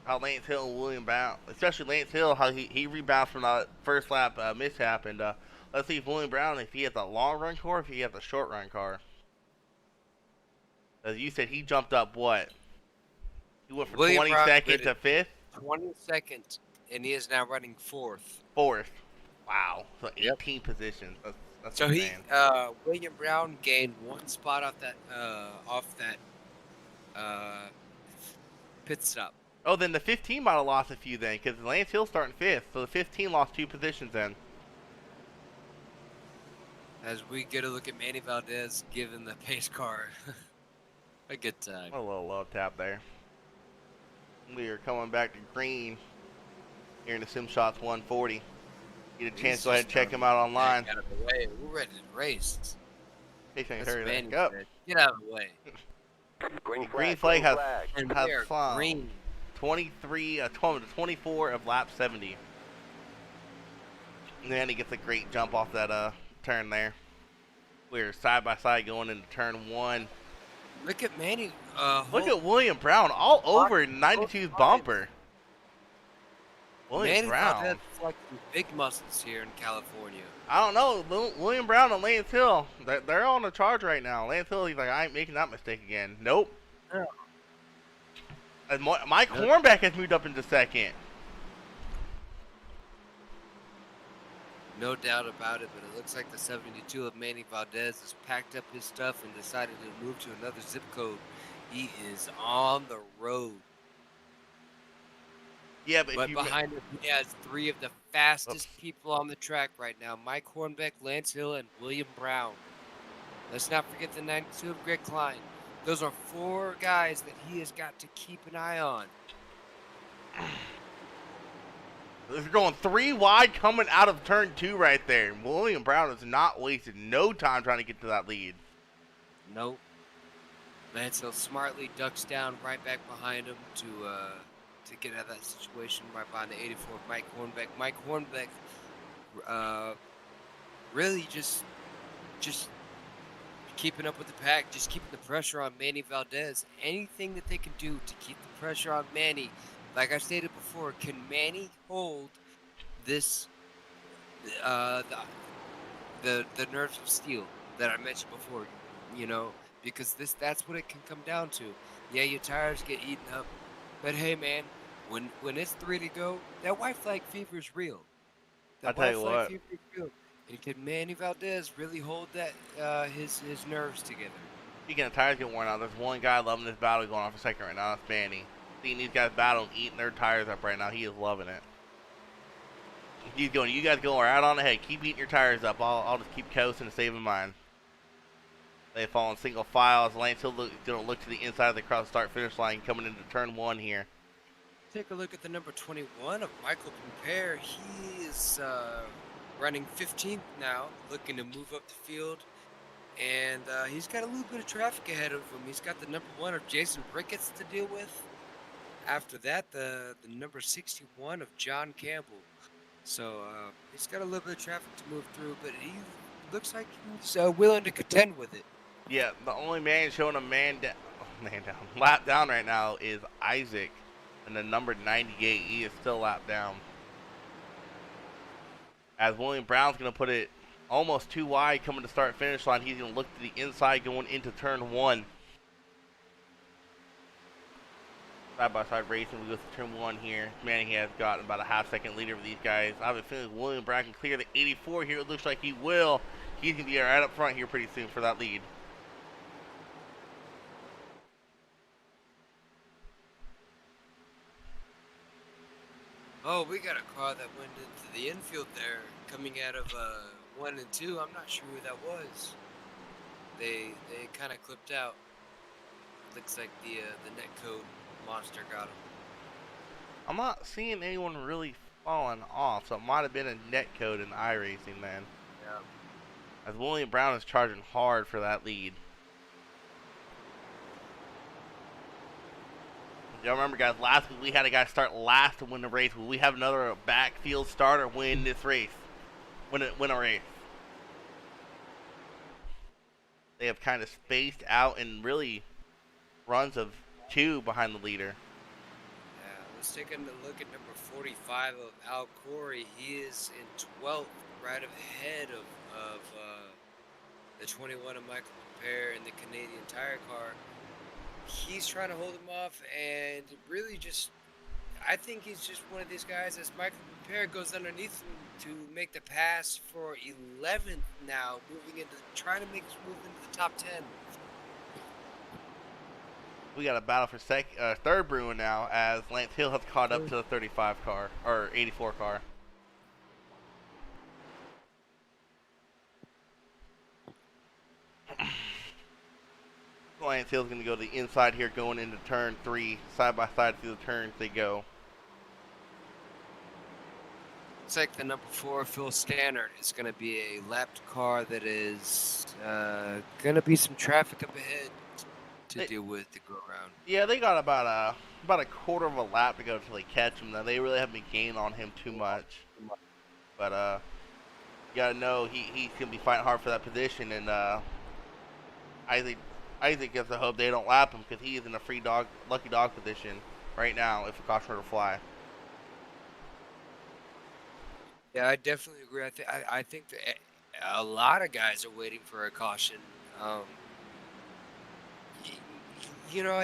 how Lance Hill and William Brown, especially Lance Hill, how he rebounds from that first lap mishap, and let's see if William Brown, if he has a long run car, or if he has a short run car. As you said, he jumped up what? He went from William Brown 22nd to 5th. 22nd, and he is now running 4th. 4th. Wow. So 18 positions. That's So insane. William Brown gained 1 spot off that pit stop. Oh, then the 15 might have lost a few then, because Lance Hill's starting 5th, so the 15 lost 2 positions then. As we get a look at Manny Valdez giving the pace car a good time. A little love tap there. We are coming back to green here in the Sim Shots 140. Get a chance to go ahead and check him out online. Get out of the way. We're ready to race. Hey, can you That's hurry what Manny that up? said. Get out of the way. Green flag has And we are fun. green. 24 of lap 70. And then he gets a great jump off that turn there. We're side by side going into turn 1. Look at Manny. Look at William Brown all over 92's bumper. William Manny Brown. Valdez is like some big muscles here in California. I don't know. William Brown and Lance Hill, they're on the charge right now. Lance Hill, he's like, I ain't making that mistake again. Nope. Yeah. And Mike Hornbeck has moved up into 2nd. No doubt about it, but it looks like the 72 of Manny Valdez has packed up his stuff and decided to move to another zip code. He is on the road. Yeah, but But behind him, he has 3 of the fastest people on the track right now. Mike Hornbeck, Lance Hill, and William Brown. Let's not forget the 92 of Greg Klein. Those are 4 guys that he has got to keep an eye on. they're going 3 wide coming out of turn 2 right there. William Brown has not wasted no time trying to get to that lead. Nope. Lance Hill smartly ducks down right back behind him to get out of that situation right behind the 84 of Mike Hornbeck. Mike Hornbeck really just keeping up with the pack, just keeping the pressure on Manny Valdez. Anything that they can do to keep the pressure on Manny. Like I stated before, can Manny hold this the nerves of steel that I mentioned before? You know, because that's what it can come down to. Yeah, your tires get eaten up, but hey, man, when it's 3 to go, that white flag fever is real. I'll tell you white flag what. fever is real. And can Manny Valdez really hold that his nerves together? Speaking of tires getting worn out, there's one guy loving this battle going on for 2nd right now. That's Manny. Seeing these guys battle and eating their tires up right now, he is loving it. He's going, you guys go right on ahead. Keep eating your tires up. I'll just keep coasting and saving mine. They fall in single file as Lance Hill going to look to the inside of the cross start finish line coming into turn 1 here. Take a look at the number 21 of Michael Compare. He is running 15th now, looking to move up the field. And he's got a little bit of traffic ahead of him. He's got the number 1 of Jason Ricketts to deal with. After that, the number 61 of John Campbell. So he's got a little bit of traffic to move through, but he looks like he's willing to contend with it. Yeah, the only man showing a lap down right now is Isaac. And the number 98, he is still lap down. As William Brown's going to put it almost 2 wide coming to start finish line. He's going to look to the inside going into turn 1. Side by side racing, we go to turn 1 here. Manny has gotten about a half-second lead over these guys. I have a feeling William Brown can clear the 84 here. It looks like he will. He's going to be right up front here pretty soon for that lead. Oh, we got a car that went into the infield there, coming out of 1 and 2. I'm not sure who that was. They kind of clipped out. Looks like the netcode monster got him. I'm not seeing anyone really falling off, so it might have been a netcode in iRacing, man. Yeah. As William Brown is charging hard for that lead. Y'all remember, guys, last week we had a guy start last to win the race. Will we have another backfield starter win this race? Win a race? They have kind of spaced out in really runs of 2 behind the leader. Yeah, let's take a look at number 45 of Al Corey. He is in 12th, right ahead of the 21 of Michael Compare in the Canadian Tire car. He's trying to hold him off, and really just, I think he's just one of these guys. As Michael Compare goes underneath him to make the pass for 11th now, trying to make his move into the top 10. We got a battle for third Bruin now, as Lance Hill has caught up to the 35 car, or 84 car. Lance Hill's going to go to the inside here, going into turn 3, side by side through the turns they go. Looks like the number 4, Phil Stannard, is going to be a lapped car that is going to be some traffic up ahead to deal with to go around. Yeah, they got about a quarter of a lap to go until they catch him. Now they really haven't been gaining on him too much, but you gotta know he's gonna be fighting hard for that position, and Isaac gets the hope they don't lap him because he is in a lucky dog position right now if a caution were to fly. Yeah, I definitely agree. I think that a lot of guys are waiting for a caution. You know,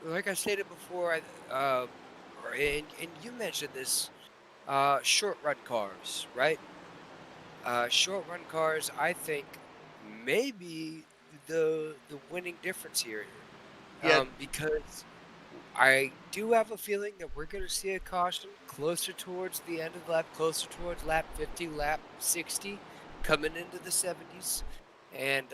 like I stated before, and you mentioned this, short run cars, right? Short run cars, I think, maybe the winning difference here. Yeah. Because I do have a feeling that we're going to see a caution closer towards the end of the lap, closer towards lap 50, lap 60, coming into the 70s. And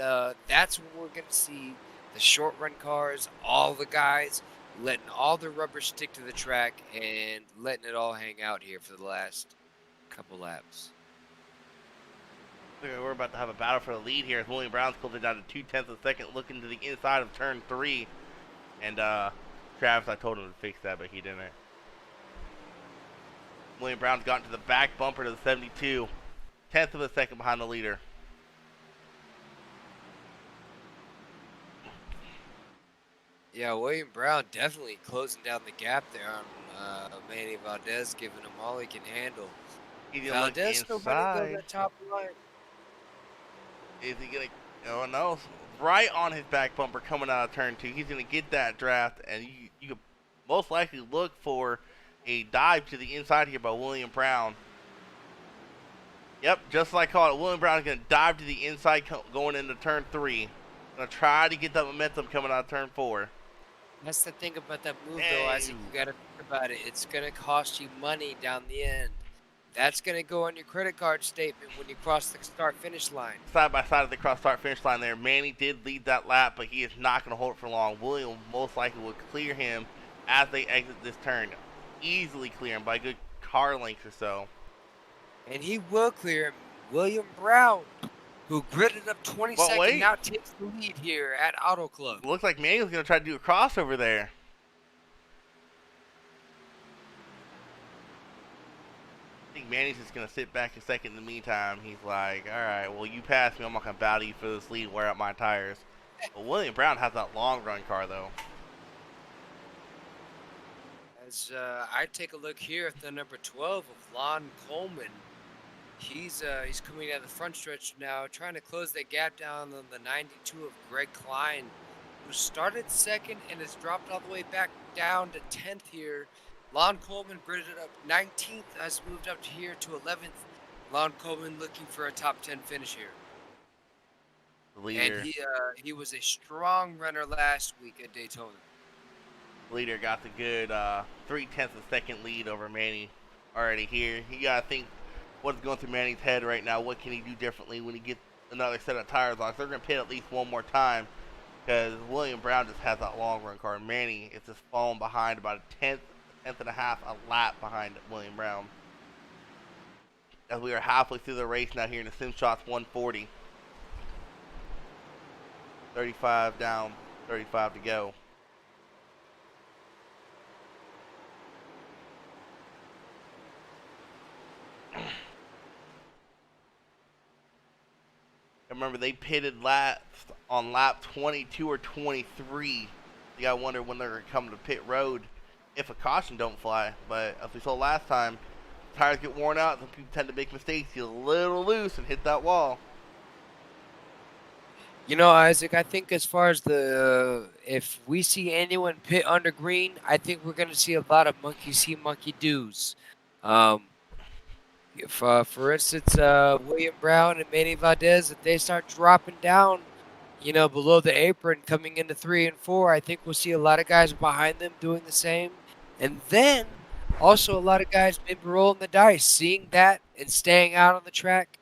that's when we're going to see the short run cars, all the guys letting all their rubber stick to the track and letting it all hang out here for the last couple laps. We're about to have a battle for the lead here as William Brown's pulled it down to 2/10 of a second, looking to the inside of turn 3. And Travis, I told him to fix that, but he didn't. William Brown's gotten to the back bumper to the 72, 10th of a second behind the leader. Yeah, William Brown definitely closing down the gap there on Manny Valdez, giving him all he can handle. He's gonna look Valdez still running inside. the top line. Is he gonna? Oh no! Right on his back bumper coming out of turn 2. He's gonna get that draft, and you could most likely look for a dive to the inside here by William Brown. Yep, just like I called it. William Brown is gonna dive to the inside going into turn 3. Gonna try to get that momentum coming out of turn 4. That's the thing about that move, though, Isaac. You got to think about it. It's going to cost you money down the end. That's going to go on your credit card statement when you cross the start-finish line. Side by side of the cross-start-finish line there. Manny did lead that lap, but he is not going to hold it for long. William most likely will clear him as they exit this turn. Easily clear him by a good car length or so. And he will clear him. William Brown, who gridded up 22nd, now takes the lead here at Auto Club. Looks like Manny's going to try to do a crossover there. I think Manny's just going to sit back a second in the meantime. He's like, all right, well, you passed me. I'm not going to battle you for this lead and wear out my tires. But William Brown has that long run car, though. As I take a look here at the number 12 of Lon Coleman. He's coming out of the front stretch now, trying to close that gap down on the 92 of Greg Klein, who started second and has dropped all the way back down to 10th here. Lon Coleman gridded up 19th, has moved up to here to 11th. Lon Coleman looking for a top 10 finish here. The leader. And he was a strong runner last week at Daytona. The leader got the good 3/10 of a second lead over Manny already here. You gotta think what's going through Manny's head right now. What can he do differently when he gets another set of tires on? They're gonna pit at least one more time because William Brown just has that long run car. Manny is just falling behind about a tenth and a half a lap behind William Brown. As we are halfway through the race now here in the SimShots 140. 35 down, 35 to go. Remember, they pitted last on lap 22 or 23. You gotta wonder when they're gonna come to pit road if a caution don't fly. But as we saw last time, tires get worn out, and people tend to make mistakes, get a little loose and hit that wall. You know, Isaac, I think as far as if we see anyone pit under green, I think we're going to see a lot of monkey see, monkey do's. If, for instance, William Brown and Manny Valdez, if they start dropping down, you know, below the apron coming into 3 and 4, I think we'll see a lot of guys behind them doing the same. And then also a lot of guys maybe rolling the dice, seeing that and staying out on the track.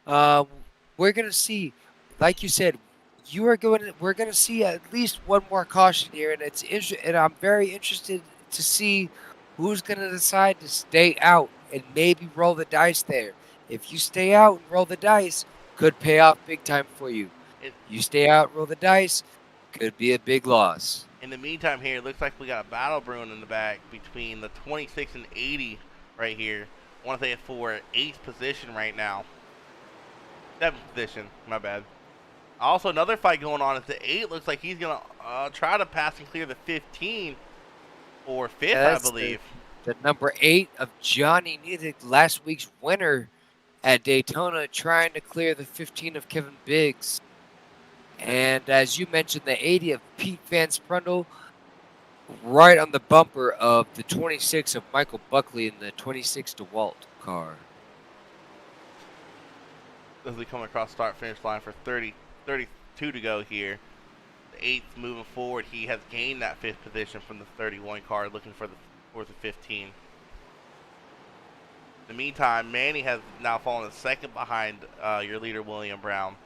We're going to see, like you said, we're going to see at least one more caution here, and I'm very interested to see who's going to decide to stay out and maybe roll the dice there. If you stay out and roll the dice, could pay off big time for you. You stay out, roll the dice, could be a big loss. In the meantime here, it looks like we got a battle brewing in the back between the 26 and 80 right here. I want to say it's for 8th position right now. 7th position, my bad. Also, another fight going on. At the 8, looks like he's going to try to pass and clear the 15 or 5th, Yeah, I believe. The number 8 of Johnny Niddick, last week's winner at Daytona, trying to clear the 15 of Kevin Biggs. And as you mentioned, the 80 of Pete Van Sprundle, right on the bumper of the 26 of Michael Buckley in the 26 DeWalt car. As we come across start-finish line for 32 to go here. The 8th moving forward, he has gained that 5th position from the 31 car, looking for the 15. In the meantime, Manny has now fallen 2nd behind your leader, William Brown.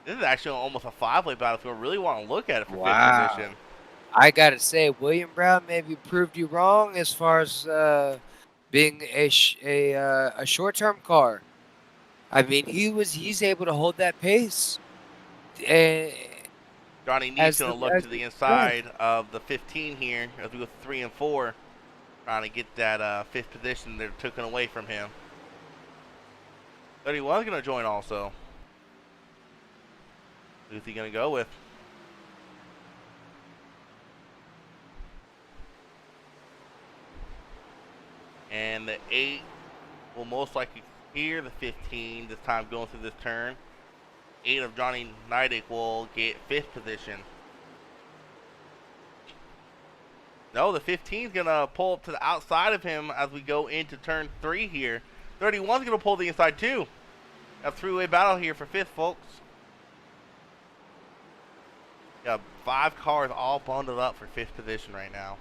This is actually almost a 5-way battle if we really want to look at it for 5th position. I gotta say, William Brown maybe proved you wrong as far as being a short-term car. I mean, he's able to hold that pace. Johnny needs to look to the inside of the 15 here as we go 3 and 4, trying to get that 5th position they're taken away from him. 31 is going to join also. Who's he going to go with? And the 8 will most likely clear the 15 this time going through this turn. 8 of Johnny Niddick will get 5th position. No, the 15 is going to pull up to the outside of him as we go into turn 3 here. 31 is going to pull the inside too. A 3-way battle here for 5th, folks. Got 5 cars all bundled up for 5th position right now.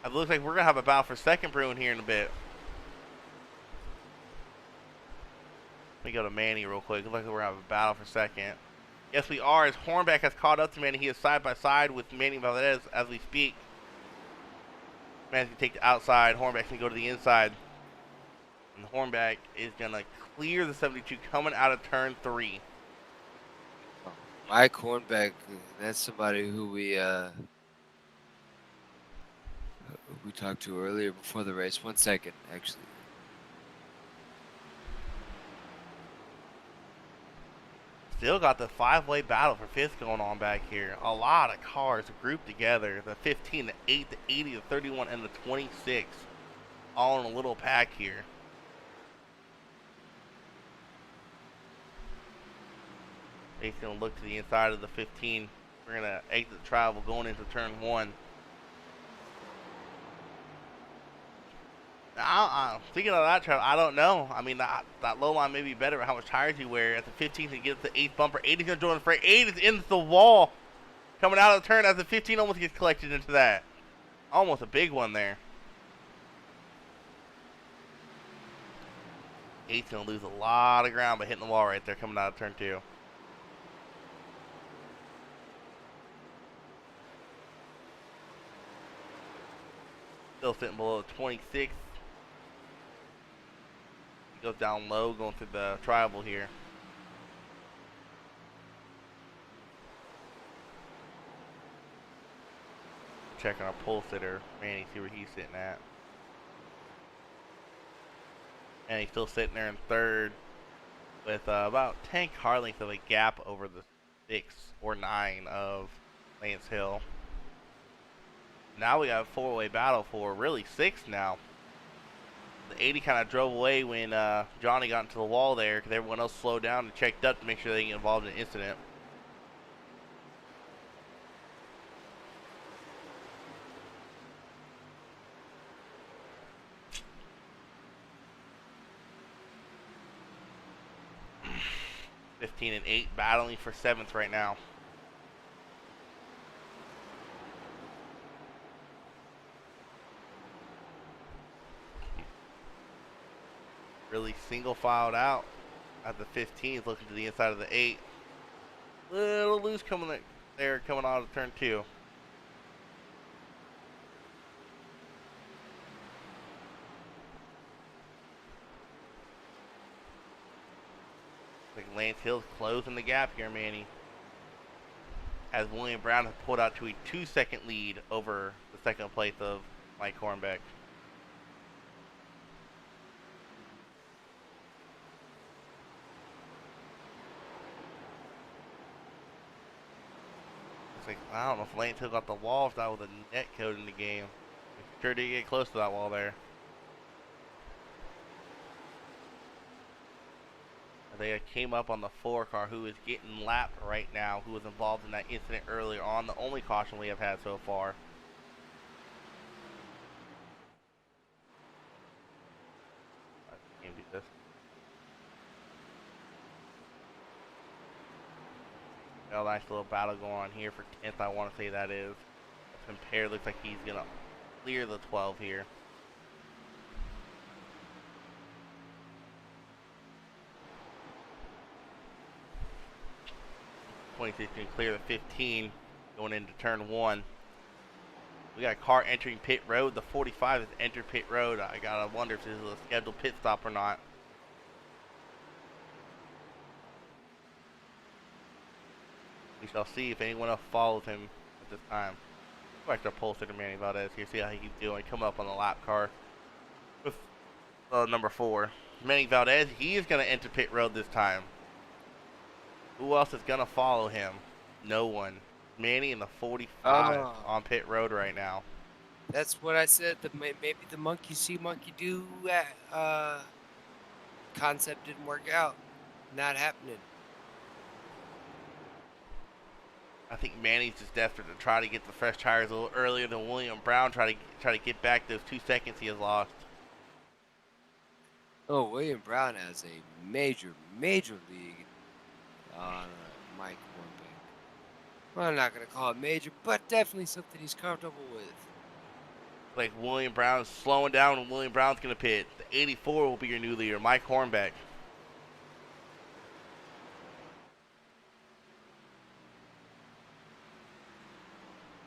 It looks like we're going to have a battle for 2nd brewing here in a bit. Let me go to Manny real quick. Looks like we're going to have a battle for 2nd. Yes, we are, as Hornback has caught up to Manny. He is side by side with Manny Valdez as we speak. Manny's going to take the outside. Hornback's going to go to the inside. And Hornback is going to clear the 72 coming out of turn 3. Mike Hornback, that's somebody who we talked to earlier before the race. 1 second, actually. Still got the 5-way battle for 5th going on back here. A lot of cars grouped together. The 15, the 8, the 80, the 31, and the 26. All in a little pack here. He's going to look to the inside of the 15. We're going to exit travel going into turn 1. Now, thinking of that travel, I don't know. I mean, that low line may be better how much tires you wear. At the 15th, you get the 8th bumper. 8 is going to join the fray. 8 is into the wall. Coming out of the turn as the 15 almost gets collected into that. Almost a big one there. 8's going to lose a lot of ground by hitting the wall right there coming out of turn 2. Still sitting below 26. He goes down low going through the tribal here. Checking our pole sitter, Manny, see where he's sitting at. And he's still sitting there in 3rd with about 10 car lengths of a gap over the 6 or 9 of Lance Hill. Now we got a 4-way battle for really 6 now. The 80 kind of drove away when Johnny got into the wall there because everyone else slowed down and checked up to make sure they didn't get involved in an incident. And 8 battling for 7th right now. Really single filed out at the 15th, looking to the inside of the 8. Little loose coming there, coming out of turn 2. Like Lance Hill's closing the gap here, Manny. As William Brown has pulled out to a 2-second lead over the 2nd place of Mike Hornbeck. It's like, I don't know if Lance Hill got the wall, if that was a net code in the game. He sure did get close to that wall there. They came up on the 4 car who is getting lapped right now, who was involved in that incident earlier on, the only caution we have had so far. I can't do this. Got a nice little battle going on here for 10th, I want to say that is. Compare looks like he's going to clear the 12 here. 26 can clear the 15 going into turn 1. We got a car entering pit road. The 45 has entered pit road. I gotta wonder if this is a scheduled pit stop or not. We shall see if anyone else follows him at this time. Go back to our pole sitter Manny Valdez here, see how he's doing. Come up on the lap car with number 4. Manny Valdez, he is gonna enter pit road this time. Who else is going to follow him? No one. Manny in the 45 on pit road right now. That's what I said. Maybe the monkey see, monkey do concept didn't work out. Not happening. I think Manny's just desperate to try to get the fresh tires a little earlier than William Brown. Try to get back those 2 seconds he has lost. Oh, William Brown has a major league on Mike Hornbeck. Well, I'm not going to call it major, but definitely something he's comfortable with. Like William Brown's slowing down and William Brown's going to pit. The 84 will be your new leader, Mike Hornbeck.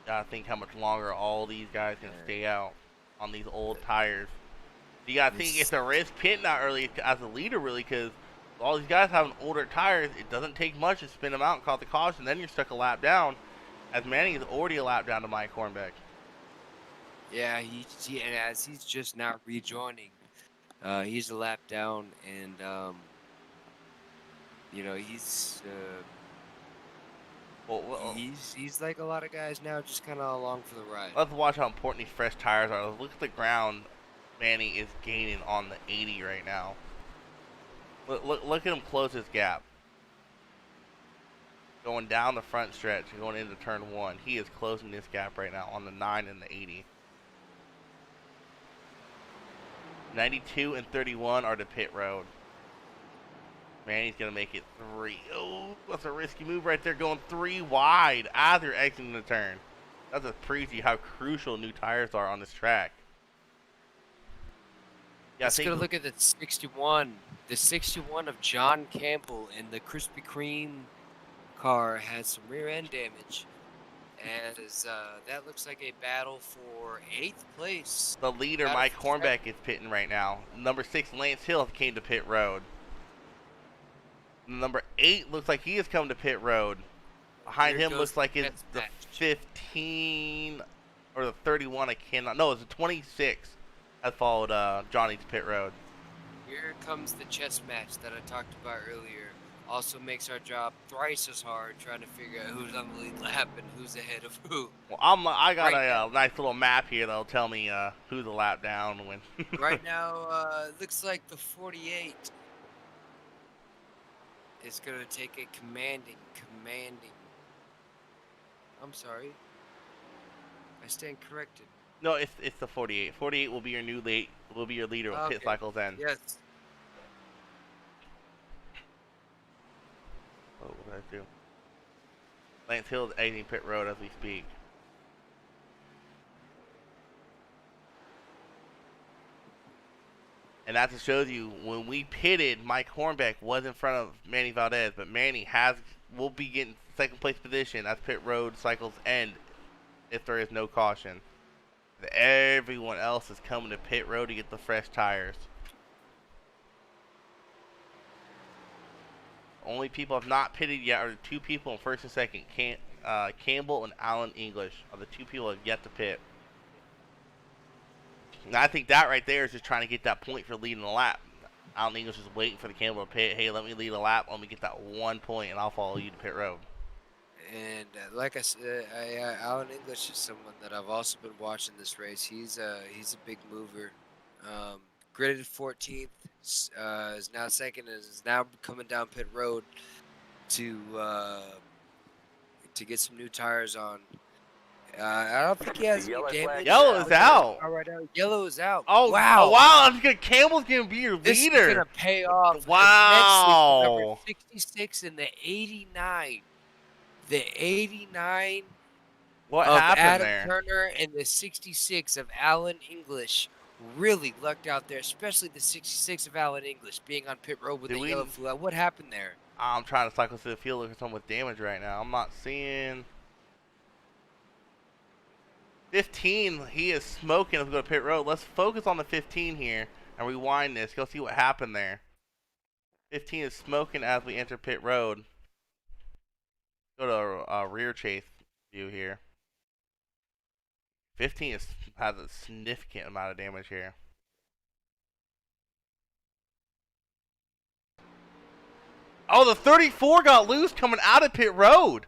Gotta think how much longer all these guys can stay out on these old tires. You gotta think it's a risk pitting out early as a leader, really, because all these guys having older tires, it doesn't take much to spin them out and call the caution. Then you're stuck a lap down, as Manny is already a lap down to Mike Hornbeck. Yeah, and as he's just now rejoining, he's a lap down, and you know he's like a lot of guys now, just kind of along for the ride. Let's watch how important these fresh tires are. Let's look at the ground Manny is gaining on the 80 right now. Look at him close his gap. Going down the front stretch and going into turn 1. He is closing this gap right now on the 9 and the 80. 92 and 31 are to pit road. Manny's going to make it 3. Oh, that's a risky move right there, going 3 wide as you're exiting the turn. That's a preview how crucial new tires are on this track. Yeah, I Let's think go look at the 61. The 61 of John Campbell in the Krispy Kreme car had some rear end damage. And that looks like a battle for 8th place. the leader, Battle Mike for Hornbeck, is pitting right now. Number 6, Lance Hill, came to pit road. Number 8 looks like he has come to pit road. Behind Here him goes looks like the it's best the match. 15 or the 31. I cannot. No, it's the 26 that followed Johnny to pit road. Here comes the chess match that I talked about earlier. Also makes our job thrice as hard trying to figure out who's on the lead lap and who's ahead of who. Well, I got Right a nice little map here that'll tell me who's a lap down when. Right now, looks like the 48 is going to take a commanding. I'm sorry. I stand corrected. No, it's the 48. 48 will be your new lead. Will be your leader when pit Okay. cycles end. Yes. Oh, what did I do? Lance Hill is exiting pit road as we speak. And that just shows you when we pitted, Mike Hornbeck was in front of Manny Valdez, but Manny will be getting second place position as pit road cycles end if there is no caution. Everyone else is coming to pit road to get the fresh tires. Only people have not pitted yet are the 2 people in first and second. Campbell and Alan English are the 2 people that have yet to pit. And I think that right there is just trying to get that point for leading the lap. Alan English is waiting for the Campbell to pit. Hey, let me lead a lap. Let me get that 1 point, and I'll follow you to pit road. And like I said, Alan English is someone that I've also been watching this race. He's a big mover. Gridded 14th, is now second, and is now coming down pit road to get some new tires on. I don't think he has any damage. Yellow is out. All right, Yellow is out. Oh wow! Oh, wow! That's good. Campbell's gonna be your This leader. is gonna pay off. Wow. Immensely. Number 66 and the 89. The 89 What of happened Adam there? Turner and the 66 of Alan English really lucked out there, especially the 66 of Alan English being on pit road with Did the we- yellow flew out. What happened there? I'm trying to cycle to the field looking for someone with damage right now. I'm not seeing 15. He is smoking. Let's go to pit road. Let's focus on the 15 here and rewind this. Go see what happened there. 15 is smoking as we enter pit road. Go to a rear chase view here. 15 has a significant amount of damage here. Oh, the 34 got loose coming out of pit road.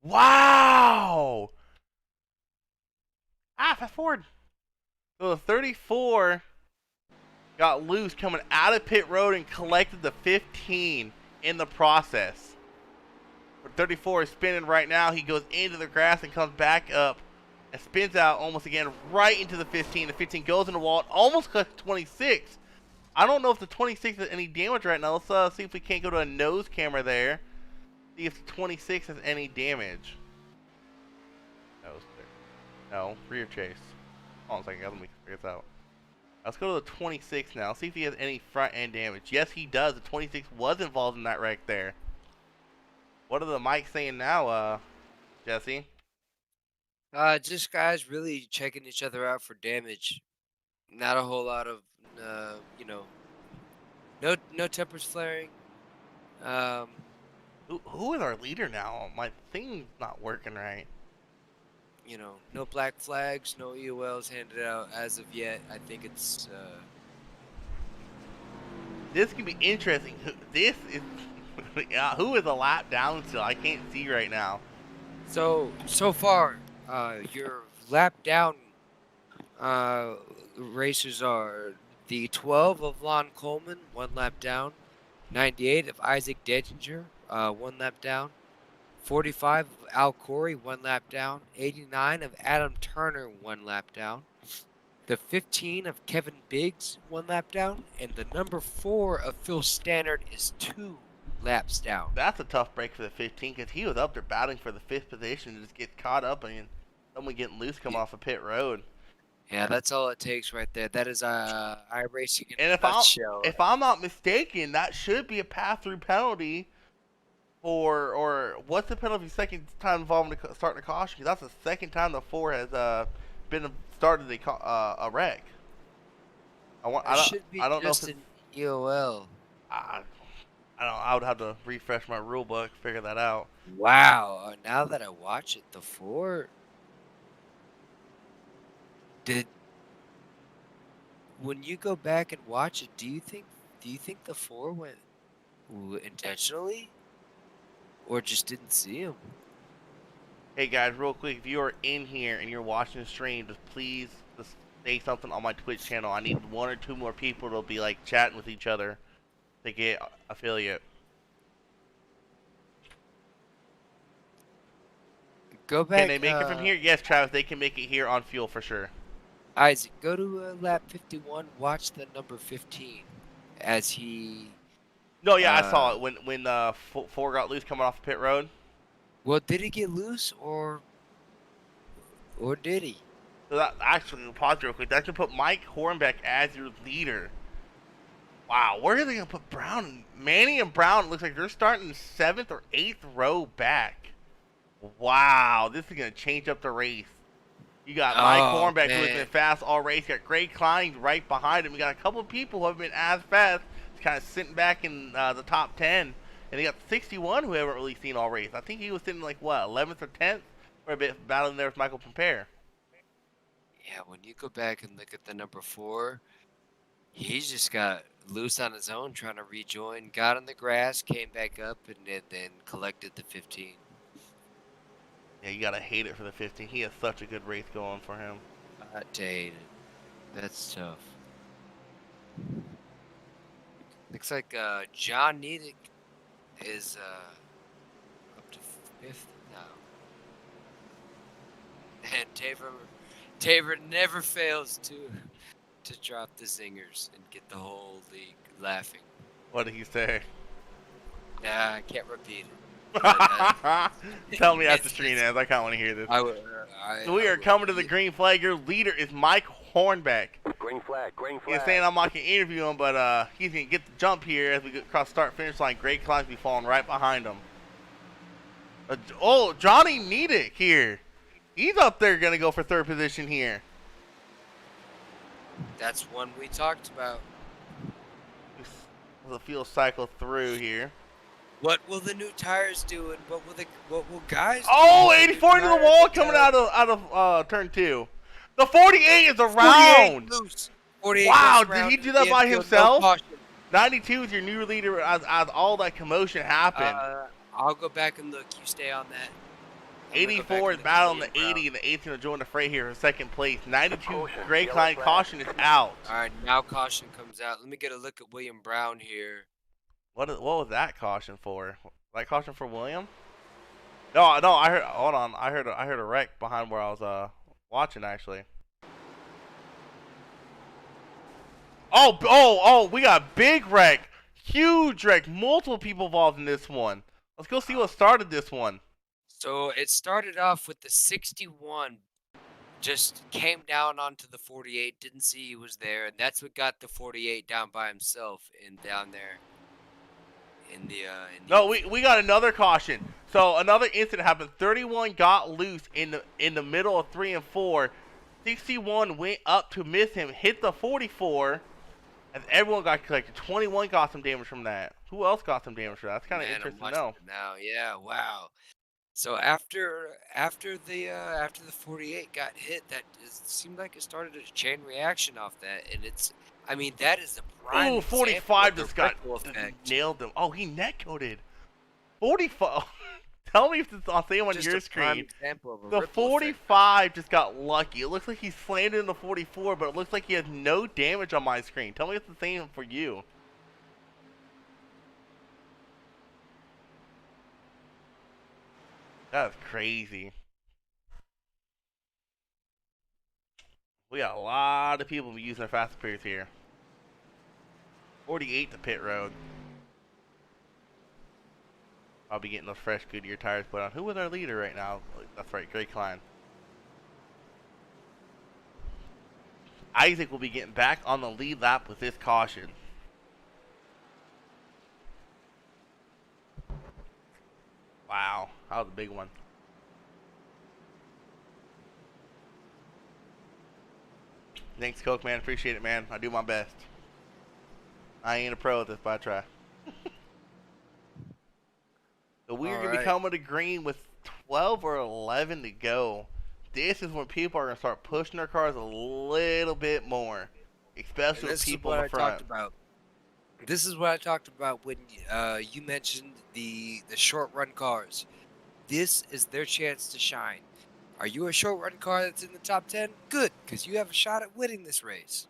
Wow. Fast forward. So the 34 got loose coming out of pit road and collected the 15 in the process. But 34 is spinning right now. He goes into the grass and comes back up and spins out almost again right into the 15. The 15 goes in the wall. It almost cuts 26. I don't know if the 26 has any damage right now. Let's see if we can't go to a nose camera there. See if the 26 has any damage. No, rear chase. Hold on a second, guys. Let me figure this out. Let's go to the 26 now. See if he has any front end damage. Yes, he does. The 26 was involved in that wreck there. What are the mics saying now, Jesse? Just guys really checking each other out for damage. Not a whole lot of, no tempers flaring. Who is our leader now? My thing's not working right. No black flags, no EOLs handed out as of yet. I think it's, This could be interesting. This is who is a lap down still? I can't see right now. so far, your lap down, racers are the 12 of Lon Coleman, 1 lap down. 98 of Isaac Dedinger, 1 lap down. 45 of Al Corey, 1 lap down. 89 of Adam Turner, 1 lap down. The 15 of Kevin Biggs, 1 lap down. And the number 4 of Phil Stannard is 2 laps down. That's a tough break for the 15 because he was up there battling for the 5th position and just get caught up and someone getting loose come off of pit road. Yeah, that's all it takes right there. That is iRacing in And a nutshell. if I'm not mistaken, that should be a pass-through penalty for, or what's the penalty second time involving starting a caution? 'Cause that's the second time the 4 has been started a wreck. It should be I don't know if just it's, an EOL. I I would have to refresh my rule book, figure that out. Wow. Now that I watch it, the 4 did. When you go back and watch it, do you think the 4 went intentionally, or just didn't see him? Hey guys, real quick, if you are in here and you're watching the stream, just please just say something on my Twitch channel. I need 1 or 2 more people to be like chatting with each other to get affiliate. Go back. Can they make it from here? Yes, Travis, they can make it here on Fuel for sure. Isaac, go to lap 51. Watch the number 15 as he. No, yeah, I saw it when 4 got loose coming off pit road. Well, did he get loose or did he? So that actually, pause real quick. That can put Mike Hornbeck as your leader. Wow, where are they gonna put Brown? Manny and Brown looks like they're starting 7th or 8th row back. Wow, this is gonna change up the race. You got Mike Hornbeck, who has been fast all race. You got Greg Klein right behind him. You got a couple of people who haven't been as fast, kind of sitting back in the top 10. And you got 61 who haven't really seen all race. I think he was sitting like, what, 11th or 10th? For a bit battling there with Michael Pompere. Yeah, when you go back and look at the number 4, he's just got loose on his own trying to rejoin. Got on the grass, came back up, and then collected the 15. Yeah, you gotta hate it for the 15. He has such a good race going for him. I hate it. That's tough. Looks like John Nedick is up to 5th now. And Tabor never fails to drop the zingers and get the whole league laughing. What did he say? Nah, I can't repeat it. Tell me after stream ends. I kind of want to hear this. So we are coming to the green flag. Your leader is Mike Hornbeck. Green flag, green flag. He's saying I'm not going to interview him, but he's going to get the jump here as we get across start-finish line. Greg Klein's be falling right behind him. Johnny Nedick here. He's up there going to go for 3rd position here. That's one we talked about. The field cycle through here. What will the new tires do, and what will guys do? Oh, 84 into the wall coming out of turn 2. The 48 is around. 48 loose. 48 wow, goes around did he do that by infield, himself? no caution. 92 is your new leader as all that commotion happened. I'll go back and look. You stay on that. 84 is battling the 80, and the 8's going to join the fray here for 2nd place. 92, Greg Klein, caution is out. All right, now caution comes out. Let me get a look at William Brown here. What was that caution for? That caution for William? No, I heard. Hold on, I heard a wreck behind where I was watching actually. Oh, we got big wreck, huge wreck, multiple people involved in this one. Let's go see what started this one. So it started off with the 61, just came down onto the 48, didn't see he was there, and that's what got the 48 down by himself and down there. No, we got another caution. So another incident happened. 31 got loose in the middle of 3 and 4. 61 went up to miss him, hit the 44, and everyone got collected. 21 got some damage from that. Who else got some damage from that? That's kind of interesting to know. Now, yeah, wow. So after the 48 got hit, seemed like it started a chain reaction off that, and that is the prime. Oh, 45 just got nailed him. Oh, he net coded. 45. Tell me if it's on same on your screen. The 45 just got lucky. It looks like he slammed into the 44, but it looks like he has no damage on my screen. Tell me if it's the same for you. That's crazy. We got a lot of people using their fast periods here. 48 to pit road. I'll be getting those fresh Goodyear tires put on. Who was our leader right now? That's right, Greg Klein. Isaac will be getting back on the lead lap with this caution. Wow, that was a big one. Thanks, Coke, man. Appreciate it, man. I do my best. I ain't a pro at this, but I try. So we're going to be coming to green with 12 or 11 to go. This is when people are going to start pushing their cars a little bit more. Especially with people in the front. This is what I talked about when you mentioned the short run cars. This is their chance to shine. Are you a short run car that's in the top 10? Good, because you have a shot at winning this race.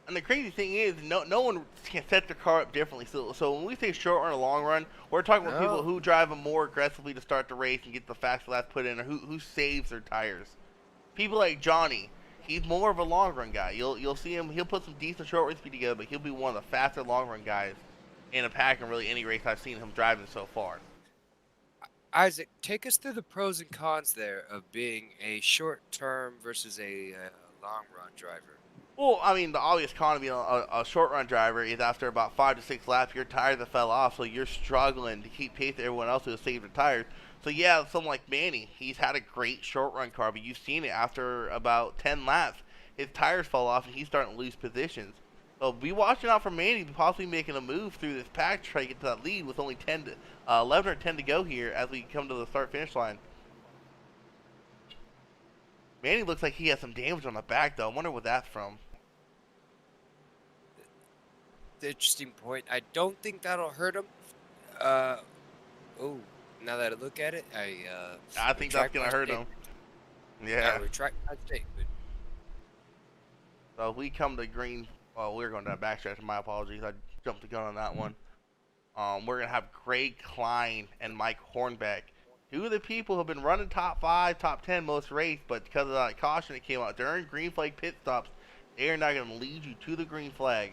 And the crazy thing is, no one can set their car up differently. So when we say short run or long run, we're talking about people who drive them more aggressively to start the race and get the fast laps put in, or who saves their tires. People like Johnny, he's more of a long run guy. You'll see him. He'll put some decent short race speed together, but he'll be one of the faster long run guys in a pack in really any race I've seen him driving so far. Isaac, take us through the pros and cons there of being a short term versus a long run driver. Well, I mean, the obvious con of being a short run driver is after about 5 to 6 laps, your tires have fell off, so you're struggling to keep pace with everyone else who has saved their tires. So yeah, someone like Manny, he's had a great short run car, but you've seen it after about 10 laps, his tires fall off and he's starting to lose positions. So be watching out for Manny possibly making a move through this pack to try to get to that lead with only 11 or 10 to go here as we come to the start-finish line. Manny looks like he has some damage on the back, though. I wonder what that's from. Interesting point. I don't think that'll hurt him. Now that I look at it, I think that's gonna hurt him. Yeah. I retract my statement. So if we come to green, well, we're going to backstretch. My apologies. I jumped the gun on that one. We're gonna have Greg Klein and Mike Hornbeck, two of the people who have been running top 5, top 10 most race, but because of that caution that came out during green flag pit stops, they are not going to lead you to the green flag.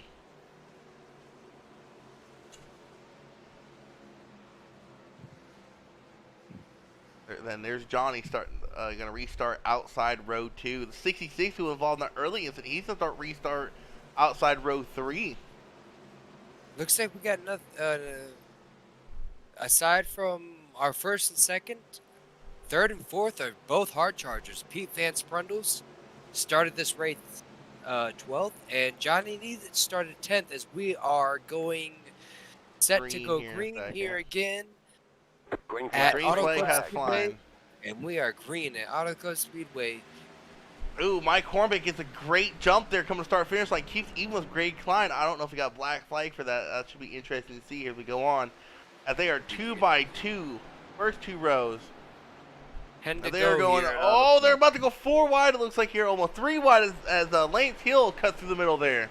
Then there's Johnny going to restart outside row 2. The 66 who was involved in the early incident, he's going to restart outside row 3. Looks like we got nothing. Aside from our first and second, third and fourth are both hard chargers. Pete Van Sprundles started this race 12th, and Johnny Needed started 10th as we are going set to go green here again at Green flag has Speedway, flying. and we are green at Autoco Speedway. Ooh, Mike Hornbeck gets a great jump there coming to start finish line. Keeps even with Greg Klein. I don't know if he got black flag for that. That should be interesting to see as we go on. As they are 2 by 2, first 2 rows. And they are going, they're about to go 4 wide, it looks like here. Almost 3 wide as Lance Hill cuts through the middle there.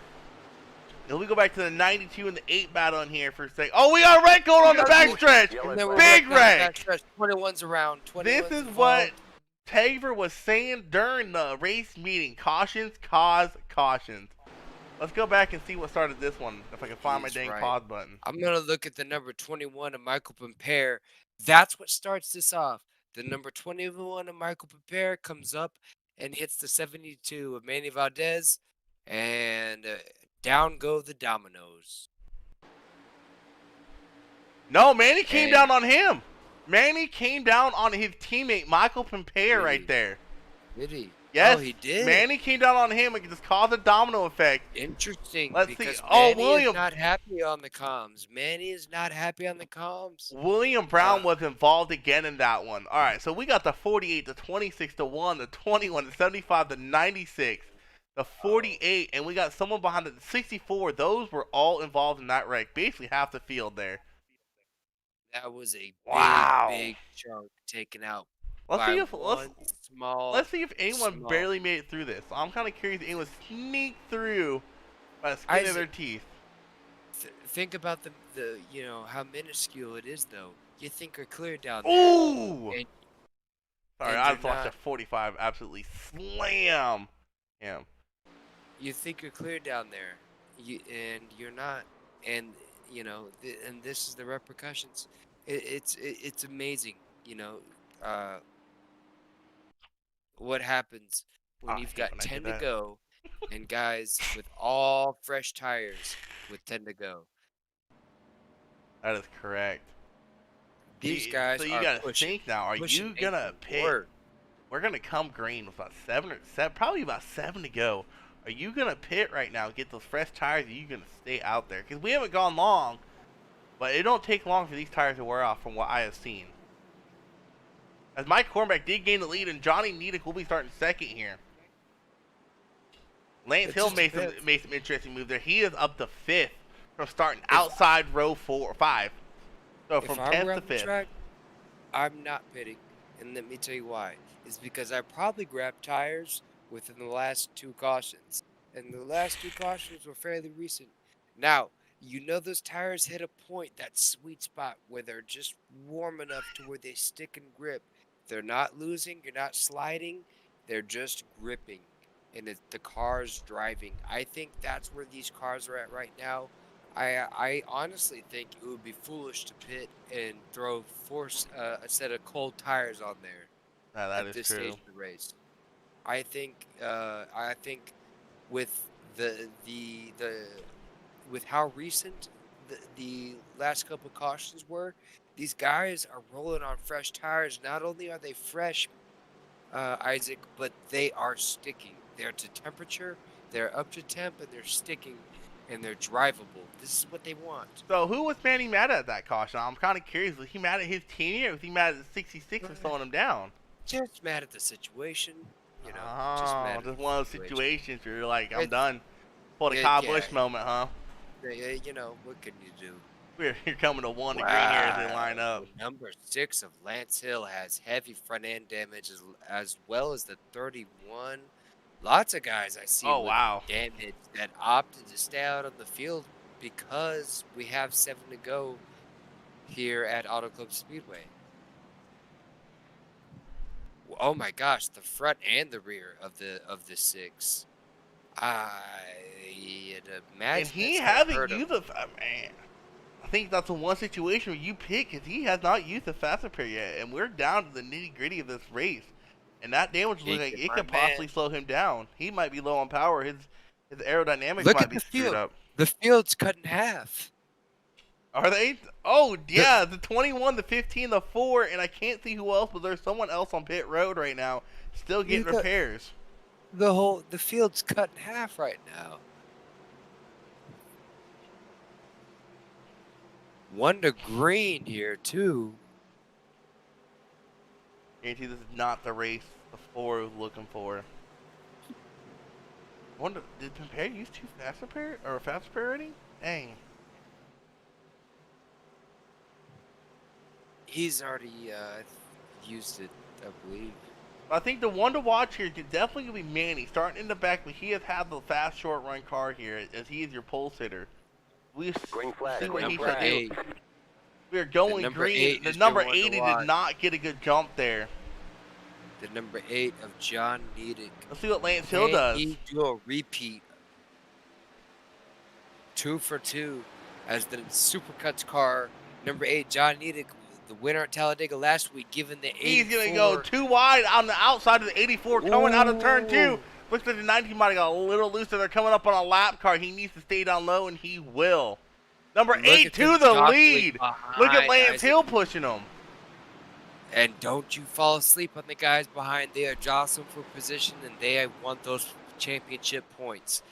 And we go back to the 92 and the 8 battle in here for a second. Oh, we got a wreck going on the backstretch. Big wreck. 21's around. 21's this is what Taver was saying during the race meeting. Cautions cause cautions. Let's go back and see what started this one, if I can find my dang pause button. I'm going to look at the number 21 of Michael Pampere. That's what starts this off. The number 21 of Michael Pampere comes up and hits the 72 of Manny Valdez, and down go the dominoes. No, Manny came down on him. Manny came down on his teammate, Michael Pampere, right there. Did he? Yes, oh, he did. Manny came down on him and just caused a domino effect. Interesting. Let's because see. Manny William is not happy on the comms. Manny is not happy on the comms. William Brown was involved again in that one. All right, so we got the 48, the 26 to 1, the 21, the 75, the 96, the 48, and we got someone behind the 64. Those were all involved in that wreck. Basically half the field there. That was a big chunk taken out. Let's see if anyone barely made it through this. I'm kind of curious if anyone sneaked through by the skin of their teeth. Think about the how minuscule it is, though. You think are clear down there. Ooh! Sorry, I just watched a 45 absolutely slam him. You think you're clear down there, and you're not, and and this is the repercussions. It's amazing, what happens when I you've hate got when I do 10 to that. go and guys with all fresh tires with 10 to go. That is correct. These So guys you are gotta pushing. think now. Are pushing you gonna Nathan pit? Ward. We're gonna come green with about probably about 7 to go. Are you gonna pit right now, get those fresh tires, or are you gonna stay out there? Because we haven't gone long, but it don't take long for these tires to wear off from what I have seen. As Mike Cormack did gain the lead, and Johnny Nedick will be starting second here. Lance It Hill just made depends. some interesting move there. He is up to 5th from starting outside row 4 or 5. So from If I 10th were to on the 5th. track, I'm not pitting, and let me tell you why. It's because I probably grabbed tires within the last 2 cautions, and the last 2 cautions were fairly recent. Now, you know those tires hit a point, that sweet spot where they're just warm enough to where they stick and grip. They're not losing, you're not sliding, they're just gripping, and the car's driving. I think that's where these cars are at right now. I honestly think it would be foolish to pit and throw a set of cold tires on there No, that at is this true. stage of the race. I think with the with how recent the last couple of cautions were, these guys are rolling on fresh tires. Not only are they fresh, Isaac, but they are sticking. They're to temperature, they're up to temp, and they're sticking, and they're drivable. This is what they want. So who was Manny mad at that caution? I'm kind of curious. Was he mad at his team or was he mad at the 66 for slowing him down? Just mad at the situation, you know. Oh, just mad at just the one of those situation. situations where you're like, I'm It's- done. Pull the Yeah, Kyle yeah. Busch moment, huh? You know, what can you do? You're coming to 1 to green here as they line up. The number 6 of Lance Hill has heavy front end damage as well as the 31. Lots of guys I see Oh, with wow. damage that opted to stay out on the field because we have 7 to go here at Auto Club Speedway. Oh my gosh, the front and the rear of the 6. I'd imagine And he that's gonna hasn't hurt him. used the man. I think that's the one situation where you pick because he has not used the fast repair yet, and we're down to the nitty gritty of this race. And that damage looks like it my could man. possibly slow him down. He might be low on power. His aerodynamics Look might at be the screwed field. up. The field's cut in half. Are they? Oh yeah, the 21, the 15, the 4, and I can't see who else, but there's someone else on pit road right now, still getting got- repairs. The field's cut in half right now. 1 to green here too. Guarantee this is not the race the 4 was looking for. I wonder, did Pimpere use 2 fast repair or a fast repair already? Dang. He's already used it, I believe. I think the one to watch here is definitely going to be Manny, starting in the back, but he has had the fast short run car here as he is your pole sitter. We Green flag, see what he Number should do. 8. We are going number green. 8 The is number your one to 80 watch. did not get a good jump there. The number 8 of John Nedick. Let's see what Lance Hill Can does. he do a repeat? 2 for 2 as the Supercuts car. Number 8, John Nedick, the winner at Talladega last week, given the 84. He's going to go too wide on the outside of the 84 coming out of turn 2. Ooh. Looks like the 19 might have got a little looser. They're coming up on a lap car. He needs to stay down low, and he will. Number Look 8 at to them the jostling lead. Look at behind Lance Isaac. Hill pushing him. And don't you fall asleep on the guys behind. They are jostling for position, and they want those championship points.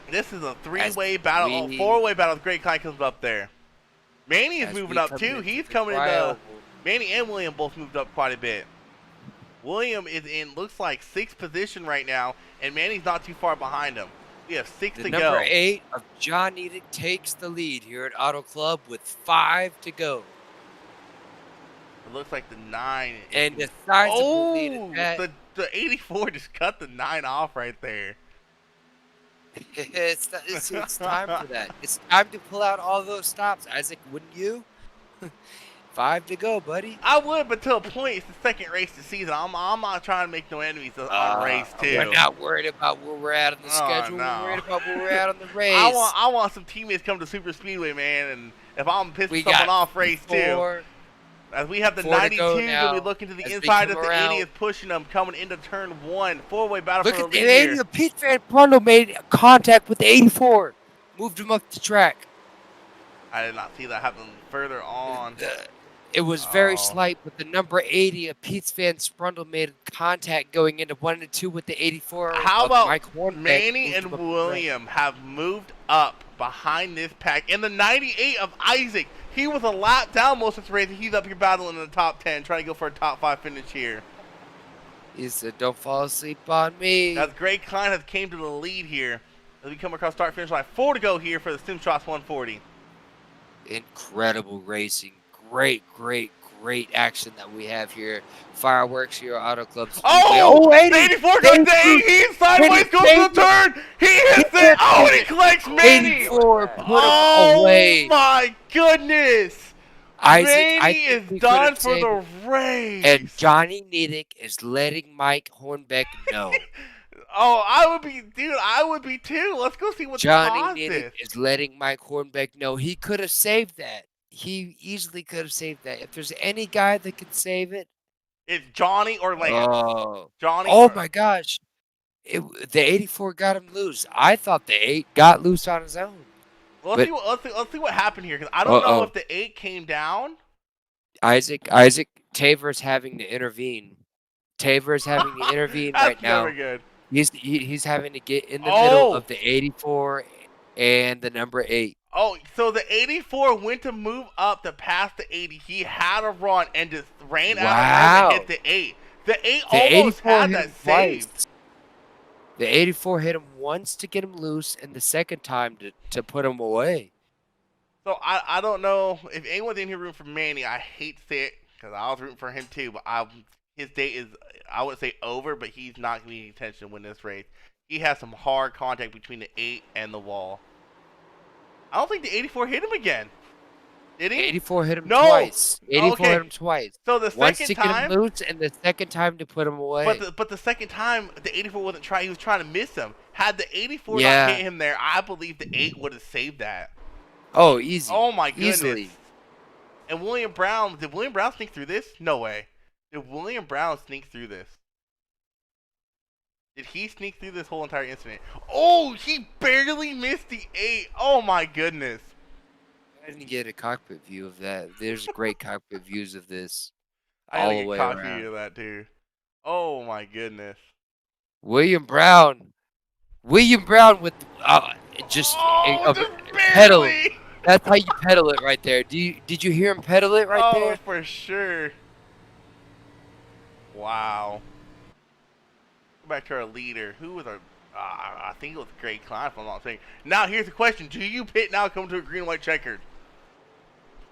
This is a 3-way As battle, we- 4-way battle. Great Kai comes up there. Manny is As moving we up come too. into He's the coming trial, into. Manny and William both moved up quite a bit. William is in, looks like 6th position right now, and Manny's not too far behind him. We have 6 the to number go. 8 of John Nedick takes the lead here at Auto Club with 5 to go. It looks like the 9. And the sizable Oh, lead at that. the 84 just cut the 9 off right there. it's time for that. It's time to pull out all those stops, Isaac. Wouldn't you? 5 to go, buddy. I would, but to a point, it's the second race of the season. I'm not trying to make no enemies on race 2. We're not worried about where we're at on the Oh, schedule. no. We're worried about where we're at on the race. I want some teammates come to Super Speedway, man, and if I'm pissing We someone got off race 2. 4. As we have the 4 to 92 go and we now, look into the as we inside come as the around. 80 is pushing them, coming into turn 1. 4-way battle Look for at the the lead 80. here. Pete Van Brundle made contact with the 84. Moved him up the track. I did not see that happen further on. It was very Oh. slight, but the number 80 of Pete Van Sprundle made contact going into 1 and 2 with the 84. How of about Mike Hornbeck, Manny moved and him up the track. William have moved up behind this pack? And the 98 of Isaac, he was a lap down most of this race. He's up here battling in the top 10, trying to go for a top 5 finish here. He said, "Don't fall asleep on me." As Greg Klein has came to the lead here as we come across start finish line. 4 to go here for the Simshots 140. Incredible racing. Great action that we have here. Fireworks here at Auto Club Speedway. Oh, 80, the 84 goes to 80. He's sideways, goes to the turn. He hits it. Oh, and he collects Manny. 84 put him Oh, away. my goodness. Isaac, I Manny think is we done could've for saved the race. And Johnny Niddick is letting Mike Hornbeck know. Oh, I would be too. Let's go see what the Johnny cause Niddick is. is letting Mike Hornbeck know he could have saved that. He easily could have saved that. If there's any guy that can save it, It's Johnny or Lance. oh, Johnny. oh or- my gosh, the 84 got him loose. I thought the 8 got loose on his own. Well, but- let's see what happened here because I don't know Uh-oh. if the 8 came down. Isaac, Taver's having to intervene. Taver's having to intervene That's right now. never good. He's having to get in the middle Oh. of the 84 and the number 8. Oh, so the 84 went to move up to pass the 80. He had a run and just ran out Wow. and hit the 8. The 8 The almost 84 had hit that him save. twice. The 84 hit him once to get him loose, and the second time to put him away. So I don't know if anyone's in here rooting for Manny. I hate to say it because I was rooting for him too, but his day is, I wouldn't say over, but he's not going to be attention to win this race. He has some hard contact between the 8 and the wall. I don't think the 84 hit him again. Did he? 84 hit him No! twice. 84 Okay. hit him twice. So the Once second to get time, him loose, and the second time to put him away. but the second time the 84 wasn't trying. He was trying to miss him. Had the 84 Yeah. not hit him there, I believe the 8 would have saved that. Oh, easy. Oh my goodness. Easily. And William Brown, did William Brown sneak through this? No way. Did William Brown sneak through this? Did he sneak through this whole entire incident? Oh, he barely missed the 8. Oh my goodness. I didn't get a cockpit view of that. There's great cockpit views of this. I All gotta the get way copy around. of that too. Oh my goodness. William Brown with just Oh, just pedal. barely. That's how you pedal it right there. Did you hear him pedal it right Oh, there? for sure. Wow. Go back to our leader. Who was our? I think it was Greg Klein, if I'm not mistaken. Now here's the question: do you pit now? Come to a green white checkered.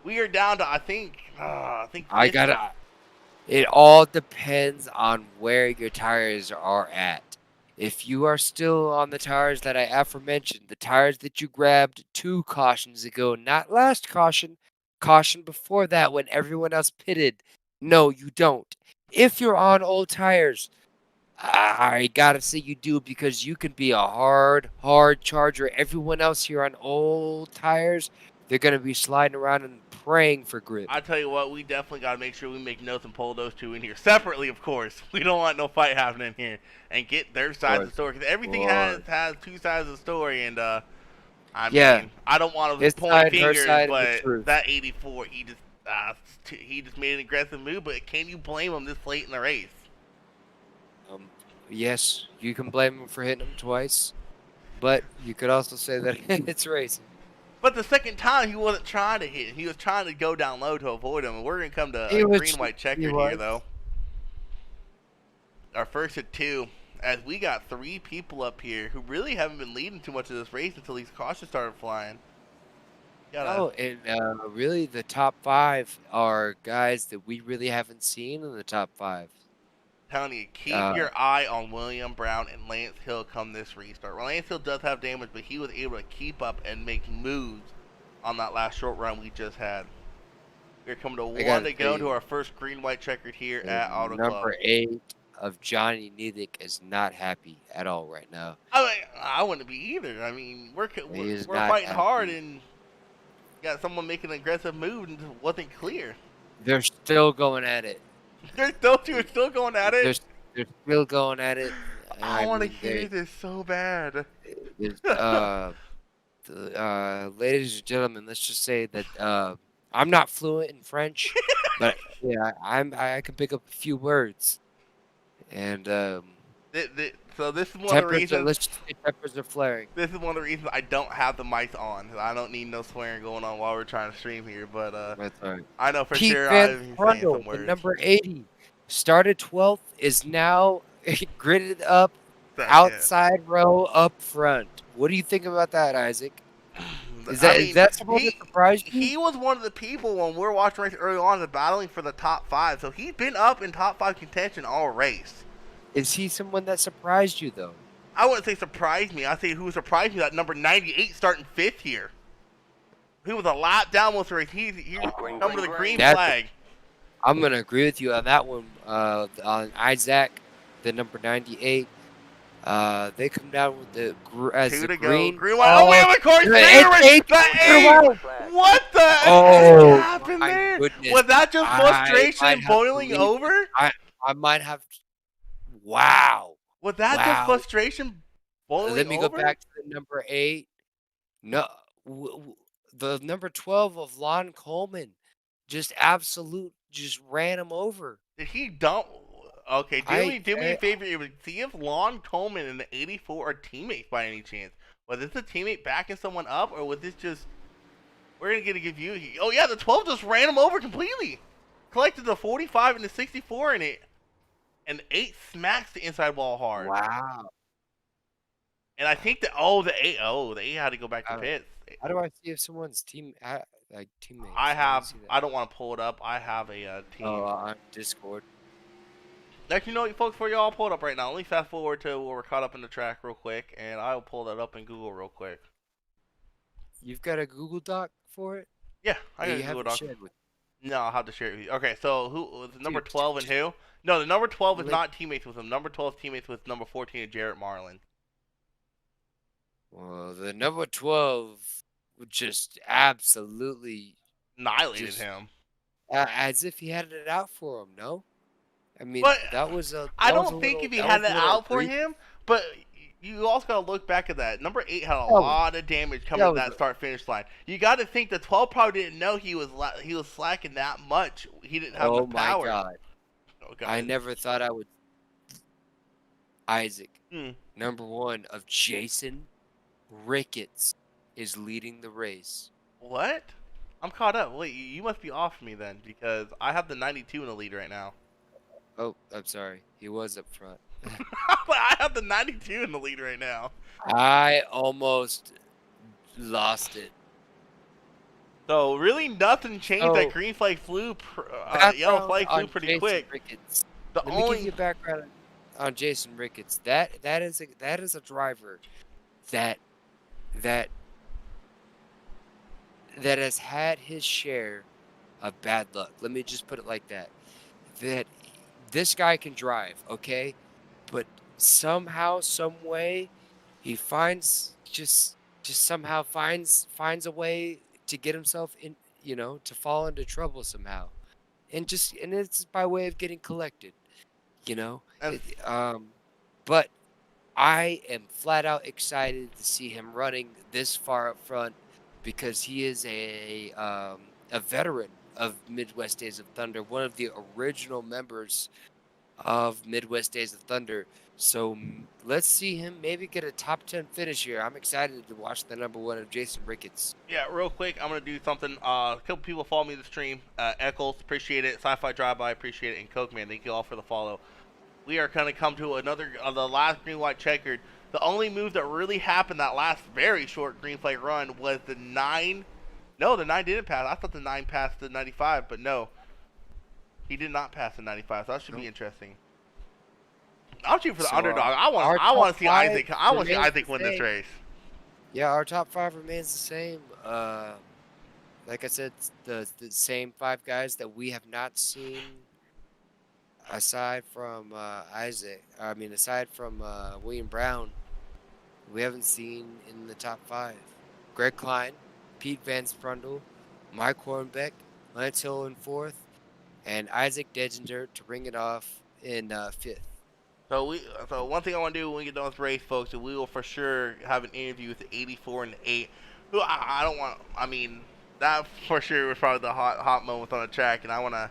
We are down to I think. I gotta. It all depends on where your tires are at. If you are still on the tires that I aforementioned, the tires that you grabbed 2 cautions ago, not last caution, caution before that when everyone else pitted. No, you don't. If you're on old tires, I gotta say you do because you can be a hard charger. Everyone else here on old tires, they're gonna be sliding around and praying for grip. I tell you what, we definitely got to make sure we make notes and pull those two in here separately, of course. We don't want no fight happening here and get their side of the story because everything has 2 sides of the story. And I Yeah. mean, I don't want to His point side, her fingers, side of the but truth. that 84, he just made an aggressive move. But can you blame him this late in the race? Yes, you can blame him for hitting him twice, but you could also say that it's racing. But the second time, he wasn't trying to hit him. He was trying to go down low to avoid him. And we're going to come to He a was- green-white checkered he here, was. though. Our first at 2, as we got 3 people up here who really haven't been leading too much of this race until these cautions started flying. Oh, and really the top 5 are guys that we really haven't seen in the top 5. Telling you, keep Uh, your eye on William Brown and Lance Hill come this restart. Well, Lance Hill does have damage, but he was able to keep up and make moves on that last short run we just had. We're coming to I 1 gotta to tell go to you, our first green-white checkered here And at Auto Club. number 8 of Johnny Niddick is not happy at all right now. I wouldn't be either. I mean, we're is we're not fighting happy. hard and got someone making an aggressive move and it wasn't clear. They're still going at it. They're still going at They're, it. they're still going at it. I want to mean, hear this so bad. there's, ladies and gentlemen, let's just say that I'm not fluent in French, but yeah, I can pick up a few words. And So this is one of the reasons. let's just say peppers are flaring. This is one of the reasons I don't have the mics on. I don't need no swearing going on while we're trying to stream here. But That's all right. I know for Pete sure Van I'm saying Brundle, some the words. number 80, started 12th, is now gridded up Second. outside row up front. What do you think about that, Isaac? Is that supposed to surprise you? He was one of the people when we were watching race early on and battling for the top 5. So he's been up in top 5 contention all race. Is he someone that surprised you, though? I wouldn't say surprised me. I'd say who surprised me, that number 98 starting 5th here. He was a lap down most of the race. He's coming to the green flag. I'm going to agree with you on that one. On Isaac, the number 98. They come down with the green. Green white. Oh, we have a course. What the heck happened there? Goodness. Was that just frustration boiling over? I might have. Wow. Was that just frustration boiling over? Let me go back to the number 8. No, the number 12 of Lon Coleman, just ran him over. Did he dump? Okay, do me a favor. See if Lon Coleman and the 84 are teammates by any chance. Was this a teammate backing someone up, or was this just? We're gonna give you. Oh yeah, the 12 just ran him over completely. Collected the 45 and the 64 in it, and 8 smacks the inside wall hard. Wow. And I think the 8 had to go back to pits. How do I see if someone's teammates? I don't want to pull it up. I have a team. Oh, on Discord. Actually, you know what, folks, for y'all, pull it up right now. Let me fast forward to where we're caught up in the track real quick, and I'll pull that up in Google real quick. You've got a Google Doc for it? Yeah, I got a Google Doc. No, I'll have to share it with you. Okay, so who was number 12 and who? No, the number 12 is not teammates with him. Number 12 is teammates with number 14 and Jarrett Marlin. Well, the number 12 just absolutely annihilated him. As if he had it out for him, no? I mean, but that was a. I don't think if he had it out for him, but you also gotta look back at that. Number 8 had a lot of damage coming to that start-finish line. You got to think the 12 probably didn't know he was slacking that much. He didn't have the power. Oh my God! I never thought I would. Isaac, Hmm. number 1 of Jason Ricketts is leading the race. What? I'm caught up. Wait, you must be off me then, because I have the 92 in the lead right now. Oh, I'm sorry. He was up front. I have the 92 in the lead right now. I almost lost it. So really, nothing changed. That green flag flew. Yellow flag flew pretty Jason quick. Ricketts. Let me give you background on Jason Ricketts. That is a driver that has had his share of bad luck. Let me just put it like that. That this guy can drive, okay? But somehow, some way, he finds somehow finds a way to get himself in, to fall into trouble somehow. And it's by way of getting collected, but I am flat out excited to see him running this far up front because he is a veteran of Midwest Days of Thunder, one of the original members of Midwest Days of Thunder. So let's see him maybe get a top 10 finish here. I'm excited to watch the number 1 of Jason Ricketts. Yeah, real quick, I'm going to do something. A couple people follow me to the stream. Eccles, appreciate it. Sci-Fi Drive-By, appreciate it. And Coke Man, thank you all for the follow. We are going to come to another, the last green-white checkered. The only move that really happened that last very short green flag run was the 9. No, the 9 didn't pass. I thought the 9 passed the 95, but no. He did not pass the 95, so that should be interesting. I'm cheering for the underdog. I want to see Isaac. I want to see Isaac win this race. Yeah, our top 5 remains the same. Like I said, the same 5 guys that we have not seen aside from aside from William Brown, we haven't seen in the top 5. Greg Klein, Pete Van Sprundle, Mike Hornbeck, Lance Hill in 4th, and Isaac Dedinger to ring it off in 5th. So one thing I want to do when we get done with this race, folks, is we will for sure have an interview with the 84 and the 8. Who I don't want. I mean, that for sure was probably the hot moment on the track, and I want to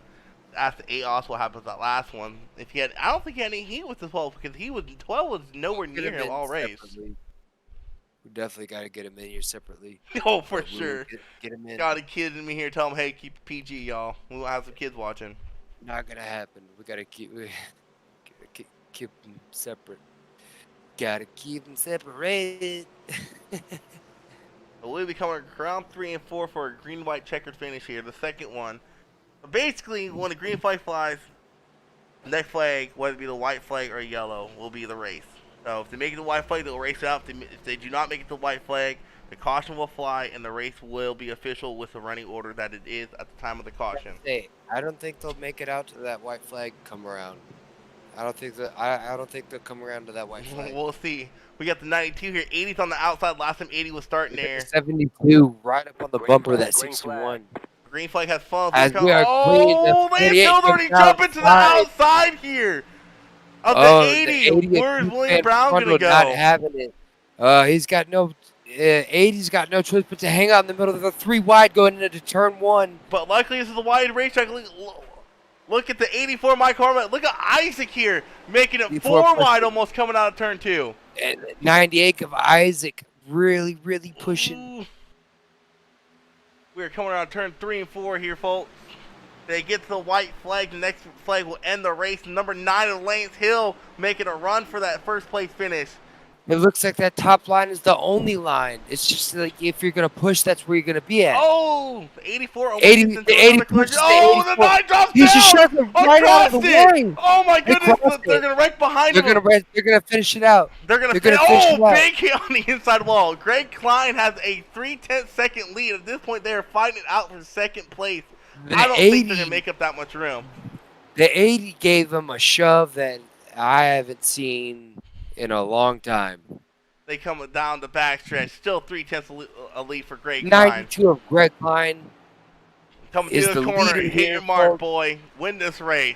ask the 8 also what happened with that last one. If he had, I don't think he had any heat with the 12 because 12 was nowhere Get near him in all race. separately. We definitely got to get him in here separately. Oh, for But we will sure. Get him in. Got a kid in me here. Tell him, hey, keep it PG, y'all. We will have some kids watching. Not gonna happen. We gotta keep them separate. Gotta keep them separated. We'll be coming around 3 and 4 for a green-white checkered finish here. The second one. Basically, when the green flag flies, the next flag, whether it be the white flag or yellow, will be the race. So if they make it the white flag, they'll race out. If they do not make it the white flag, the caution will fly, and the race will be official with the running order that it is at the time of the caution. Hey, I don't think they'll make it out to that white flag. Come around. I don't think that. I don't think they'll come around to that white flag. We'll see. We got the 92 here. 80's on the outside. Last time 80 was starting there. 72 right up on the bumper of that 61. Green flag has fun. As we are Oh, clean, Lance Hill's already jumping to the outside here. Of the 80. Where's William Brown going to go? Not having it. He's got no. 80's got no choice but to hang out in the middle of the 3 wide going into turn 1. But luckily, this is a wide racetrack. Look at the 84 Mike Harmon. Look at Isaac here making it 4 wide, almost coming out of turn 2. And 98 of Isaac really pushing. Ooh. We're coming around turn 3 and 4 here, folks. They get to the white flag. The next flag will end the race. Number 9 of Lance Hill making a run for that first place finish. It looks like that top line is the only line. It's just like if you're going to push, that's where you're going to be at. Oh, the 84. 80 pushes the 84. The 9 drops He down. just shot them right out of the line. Oh, my goodness. crossed They're it. going to wreck behind They're him. gonna finish it out. They're going to finish finish. it out. Big hit on the inside wall. Greg Klein has a 3/10 second lead. At this point, they are fighting it out for second place. I don't think they're going to make up that much room. The 80 gave him a shove that I haven't seen in a long time. They come down the backstretch. Still 3/10 a lead for Greg Klein. 92 of Greg Klein. Coming is through the the corner. leader Hit here, your mark, folks. boy. Win this race.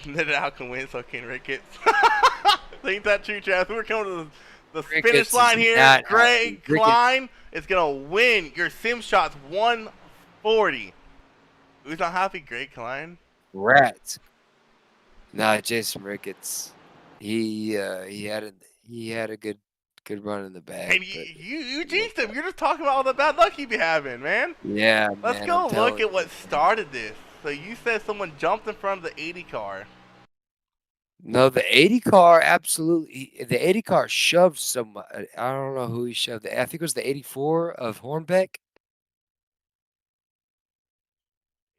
Then how can win, so can Ricketts. Ain't that true, Chaz? We're coming to the finish Ricketts line is here. not Greg happy. Klein is going to win your sim shots 140. Who's not happy? Greg Klein? Rats. Nah, Jason Ricketts. He had a good run in the bag. And you jinxed him. You're just talking about all the bad luck he be having, man. Yeah, Let's man, go I'm telling look at what started this. So you said someone jumped in front of the 80 car. No, the 80 car absolutely. The 80 car shoved someone. I don't know who he shoved. I think it was the 84 of Hornbeck.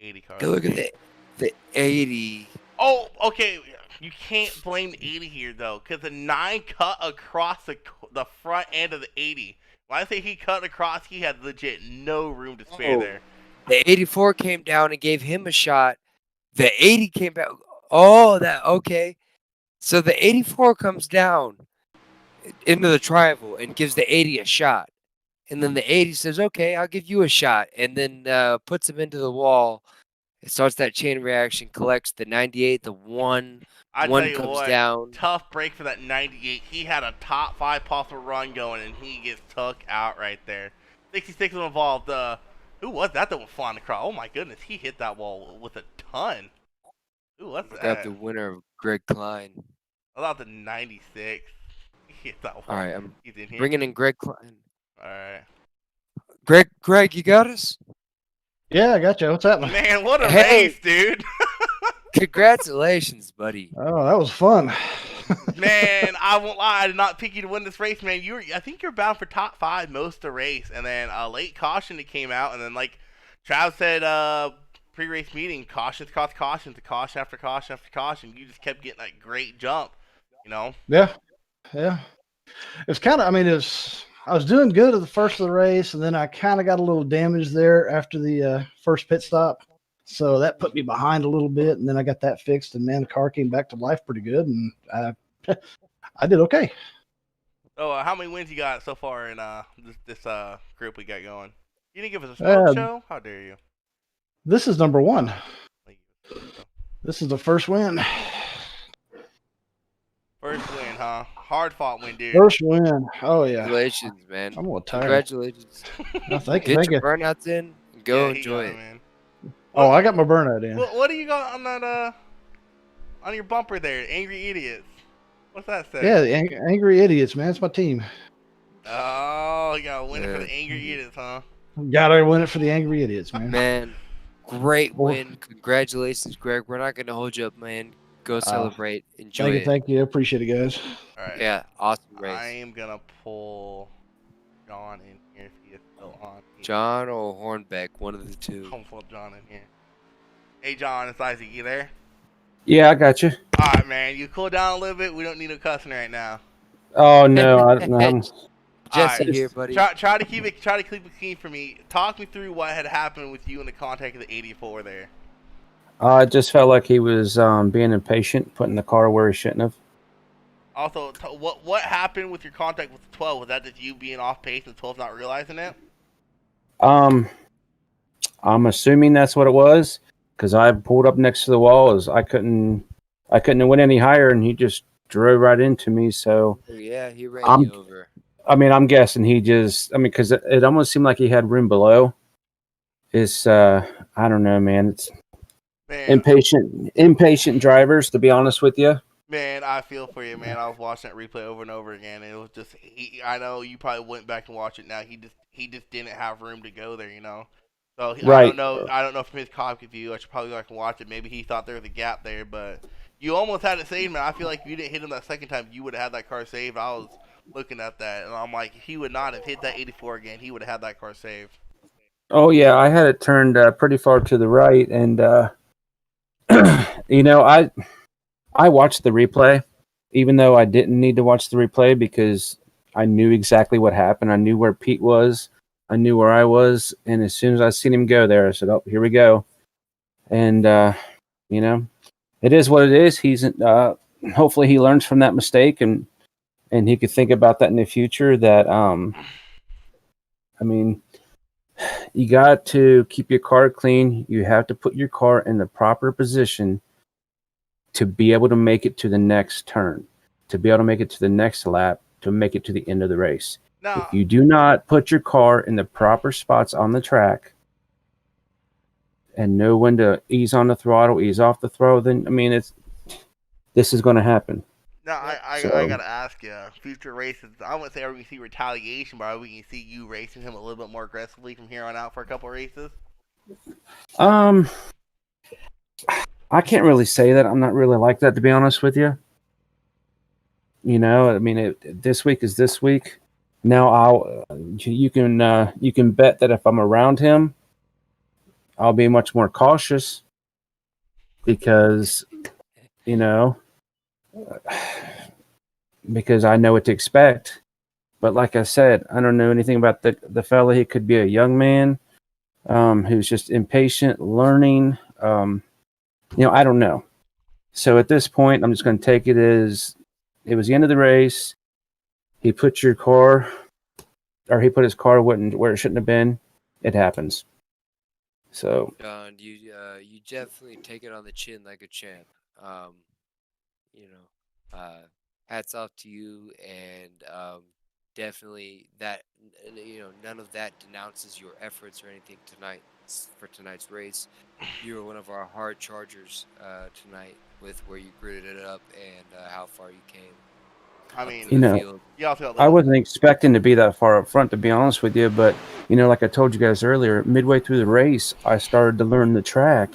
80 car. Look at the 80. Oh, okay. You can't blame the 80 here, though, because the 9 cut across the front end of the 80. When I say he cut across, he had legit no room to spare Oh. there. The 84 came down and gave him a shot. The 80 came back. Oh, okay. So the 84 comes down into the triangle and gives the 80 a shot. And then the 80 says, okay, I'll give you a shot. And then puts him into the wall. It starts that chain reaction, collects the 98, the 1. I One tell you comes what, down. tough break for that 98. He had a top 5 possible run going, and he gets took out right there. 66 was involved. Who was that was flying across? Oh my goodness, he hit that wall with a ton. Who was Got that? the winner of Greg Klein. I thought the 96. He hit that wall. All right, I'm He's in here. bringing in Greg Klein. All right. Greg, you got us? Yeah, I got you. What's happening? Man, what a Hey. race, dude. Congratulations, buddy. Oh, that was fun. Man, I won't lie. I did not pick you to win this race, man. I think you're bound for top 5 most of the race, and then a late caution that came out, and then like Trav said, pre-race meeting, cautions cost cautions, caution after caution after caution. You just kept getting that great jump, you know. Yeah. It's kind of. I mean, I was doing good at the first of the race, and then I kind of got a little damaged there after the first pit stop. So that put me behind a little bit, and then I got that fixed, and man, the car came back to life pretty good, and I did okay. So, how many wins you got so far in this group we got going? You didn't give us a smoke show? How dare you? This is number one. Thank you. This is the first win. First win, huh? Hard fought win, dude. First win. Oh yeah. Congratulations, man. I'm a little tired. Congratulations. Oh, thank you. Get Thank your you. burnouts in and go Yeah, he enjoy got it. man. Oh, I got my burnout in. What do you got on that on your bumper there? Angry idiots. What's that say? Yeah, the angry idiots, man. It's my team. Oh, you gotta win it for Yeah. the angry idiots, huh? Gotta win it for the angry idiots, man. Man, great Well- win. Congratulations, Greg. We're not gonna hold you up, man. Go celebrate. Enjoy Thank you, it. thank you. I appreciate it, guys. All right. Yeah, awesome I race. am gonna pull John in here if he is still on. John or Hornbeck, one of the two. I'm pull John in here. Hey, John, it's Isaac. You there? Yeah, I got you. All right, man. You cool down a little bit. We don't need no cussing right now. Oh no, I don't know. Jesse Alright. here, buddy. Try to keep it clean for me. Talk me through what had happened with you in the contact of the 84 there. I just felt like he was being impatient, putting the car where he shouldn't have. Also, what happened with your contact with the 12? Was that just you being off pace and 12 not realizing it? I'm assuming that's what it was because I pulled up next to the wall as I couldn't have went any higher, and he just drove right into me. So Oh, yeah, he ran I'm- you over. I mean, I'm guessing he just, I mean, because it almost seemed like he had room below. It's, I don't know, man. It's Man, impatient drivers, to be honest with you. man, I feel for you, man. I was watching that replay over and over again, and it was just, I know you probably went back and watched it now. He just didn't have room to go there, you know. So Right. I don't know from his cockpit view. I should probably go back and watch it. Maybe he thought there was a gap there, but you almost had it saved, man. I feel like if you didn't hit him that second time, you would have had that car saved. I was looking at that, and I'm like, he would not have hit that 84 again. He would have had that car saved. Oh yeah, I had it turned pretty far to the right, and you know, I watched the replay, even though I didn't need to watch the replay because I knew exactly what happened. I knew where Pete was, I knew where I was, and as soon as I seen him go there, I said, "Oh, here we go." And you know, it is what it is. He's hopefully he learns from that mistake, and he could think about that in the future. That I mean, you got to keep your car clean. You have to put your car in the proper position to be able to make it to the next turn, to be able to make it to the next lap, to make it to the end of the race. Now, If you do not put your car in the proper spots on the track and know when to ease on the throttle, ease off the throttle, then I mean, this is going to happen. now I So- gotta ask you, future races. I wouldn't say are we gonna see retaliation, but are we gonna see you racing him a little bit more aggressively from here on out for a couple races? I can't really say that. I'm not really like that, to be honest with you. You know, I mean, this week is this week. Now, you can bet that if I'm around him, I'll be much more cautious because, you know, because I know what to expect. But like I said, I don't know anything about the fella. He could be a young man who's just impatient, learning. You know, I don't know. So at this point, I'm just going to take it as it was the end of the race. He put his car where it shouldn't have been. It happens. So John, you definitely take it on the chin like a champ. You know, hats off to you, and definitely that none of that denounces your efforts or anything for tonight's race. You were one of our hard chargers tonight with where you gritted it up and how far you came. I mean, You know, Field. you also got I wasn't expecting to be that far up front, to be honest with you. But, you know, like I told you guys earlier, midway through the race, I started to learn the track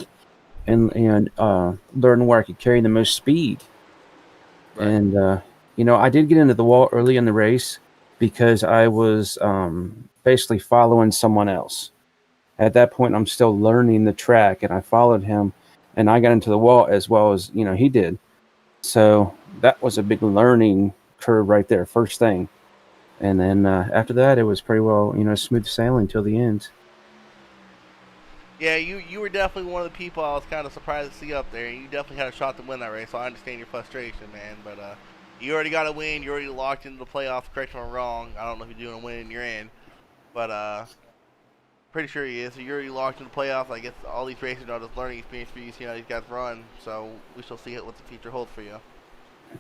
and learn where I could carry the most speed. Right. And, you know, I did get into the wall early in the race because I was basically following someone else. At that point, I'm still learning the track, and I followed him, and I got into the wall as well as, you know, he did. So that was a big learning curve right there, first thing. And then after that, it was pretty well, you know, smooth sailing till the end. Yeah, you were definitely one of the people I was kind of surprised to see up there. You definitely had a shot to win that race, so I understand your frustration, man. But you already got a win. You already locked into the playoffs. Correct me if I'm wrong. I don't know if you're doing a win and you're in. But Pretty sure he is. So you're already locked into the playoffs. I guess all these races are just learning experience for you. See how these guys run. So we shall see what the future holds for you.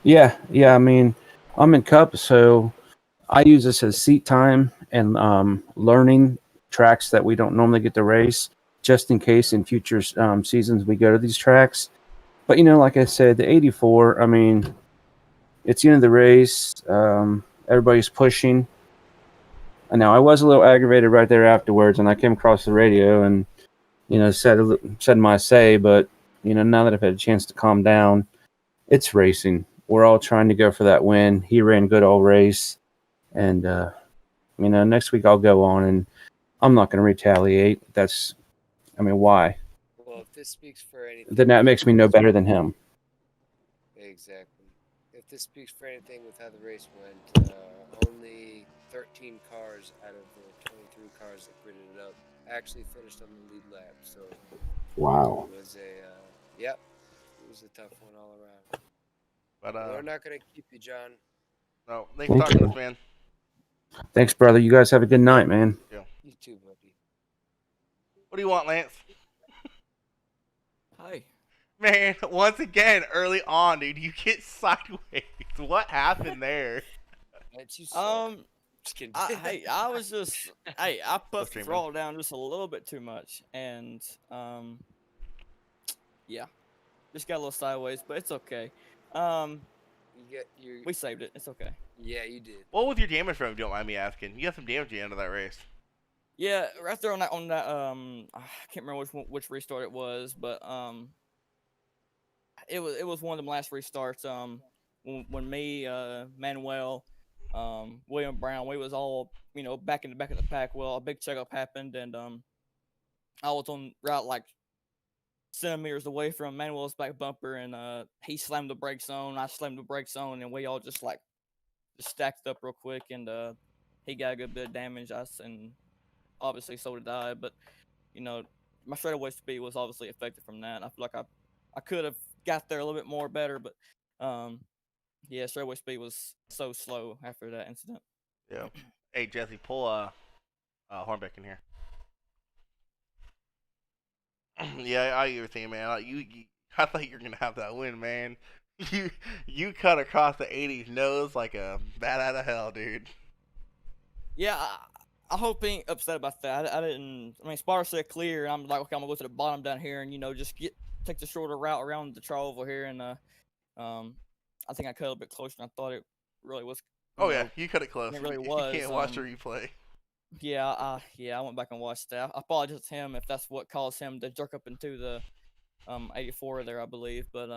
Yeah, yeah. I mean, I'm in Cup, so I use this as seat time and learning tracks that we don't normally get to race, just in case in future seasons we go to these tracks. But like I said, the 84. I mean, it's the end of the race. Everybody's pushing. And now I was a little aggravated right there afterwards, and I came across the radio and said my say. But now that I've had a chance to calm down, it's racing. We're all trying to go for that win. He ran good all race, and next week I'll go on, and I'm not going to retaliate. Why? Well, if this speaks for anything, Then that makes me no better than him. exactly. If this speaks for anything with how the race went, only 13 cars out of the 23 cars that gridded it up actually finished on the lead lap. So Wow. it was it was a tough one all around. But We're not gonna keep you, John. no, thanks for talking to us, man. Thanks, brother. You guys have a good night, man. You too, buddy. What do you want, Lance? Hi. Man, once again, early on, dude, you get sideways. What happened there? Lance, you suck. Just kidding. I was just I put the streaming. throttle down just a little bit too much, and yeah, just got a little sideways, but it's okay. We saved it. It's okay. Yeah, you did. What was your damage from, if you don't mind me asking? You got some damage at the end of that race. Yeah, right there on that I can't remember which restart it was, but it was one of them last restarts. When me, Manuel, William Brown, we was all back in the back of the pack. Well, a big checkup happened, and I was on route like centimeters away from Manuel's back bumper, and he slammed the brakes on. I slammed the brakes on, and we all just stacked up real quick, and he got a good bit of damage. And obviously so did I, but my straightaway speed was obviously affected from that. I feel like I could have got there a little bit more better, but yeah, straightaway speed was so slow after that incident. Yeah. Hey, Jesse, pull Hornbeck in here. Yeah, I hear you saying, man. I thought you were gonna have that win, man. You cut across the 80's nose like a bat out of hell, dude. Yeah, I hope he ain't upset about that. I didn't. I mean, Sparta said clear, and I'm like, okay, I'm gonna go to the bottom down here, and just take the shorter route around the trough over here, and I think I cut a little bit closer than I thought it really was. Oh yeah, you cut it close. It really You was. can't watch the replay. Yeah, I went back and watched that. I apologize to him if that's what caused him to jerk up into the 84 there, I believe. But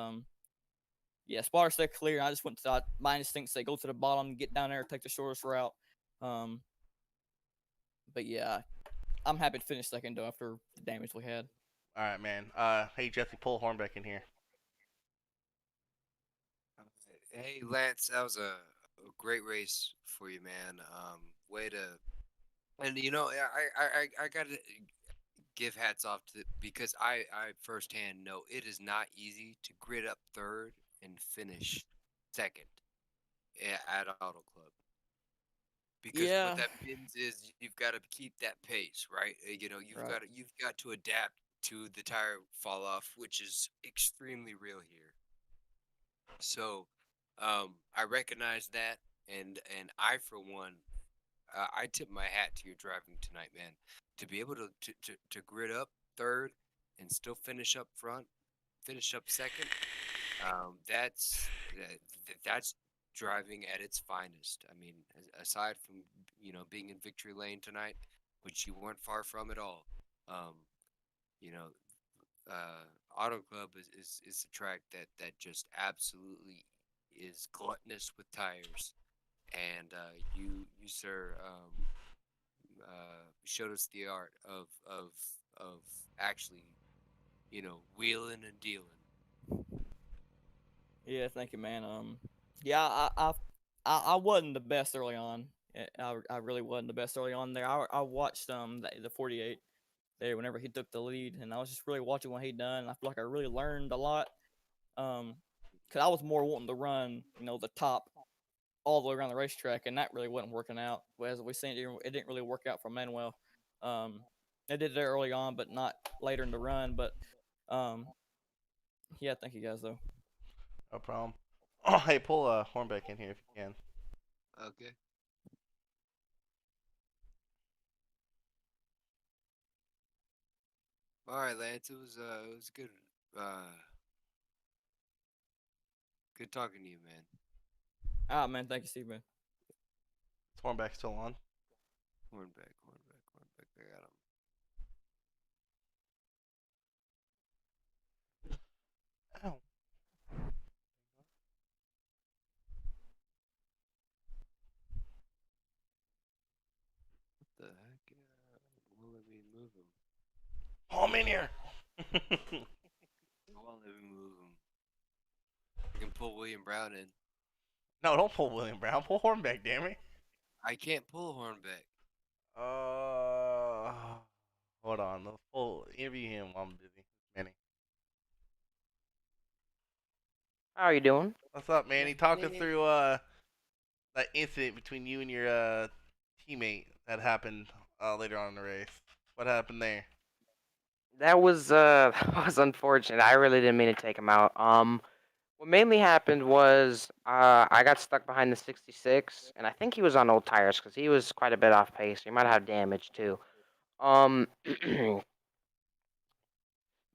yeah, Sparta said clear. And I just went to my instincts say go to the bottom, get down there, take the shortest route. But yeah, I'm happy to finish second though after the damage we had. All right, man. Hey Jesse, pull Hornbeck in here. Hey Lance, that was a great race for you, man. Way to, and I gotta give hats off to because I firsthand know it is not easy to grid up third and finish second at Auto Club. Because what that means is you've got to keep that pace, right? You've got to adapt to the tire fall off, which is extremely real here. So, I recognize that, and I for one, I tip my hat to your driving tonight, man. To be able to grid up third and still finish up front, finish up second, that's driving at its finest. I mean, aside from being in victory lane tonight, which you weren't far from at all. Auto Club is a track that just absolutely is gluttonous with tires, and you sir showed us the art of actually wheeling and dealing. Yeah, thank you, man. Yeah, I wasn't the best early on. I really wasn't the best early on there. I watched the 48 there whenever he took the lead, and I was just really watching what he done. And I feel like I really learned a lot. Cause I was more wanting to run, the top all the way around the racetrack, and that really wasn't working out. As we seen, it didn't really work out for Manuel. And I did it early on, but not later in the run. But yeah, thank you guys though. No problem. Oh, hey, pull Hornbeck in here if you can. Okay. All right, Lance. It was good. Good talking to you, man. Ah, man, thank you, Steve, man. Is Hornbeck still on? Hornbeck. I got him. Ow. What the heck? Won't let me move him. Pull him in here. Won't let me move him. I can pull William Brown in. No, don't pull William Brown. Pull Hornbeck, damn it. I can't pull Hornbeck. Hold on. Let's pull interview him while I'm busy. Manny. How are you doing? What's up, Manny? Talk us through that incident between you and your teammate that happened later on in the race. What happened there? That was that was unfortunate. I really didn't mean to take him out. What mainly happened was I got stuck behind the 66, and I think he was on old tires because he was quite a bit off pace. He might have damage too. But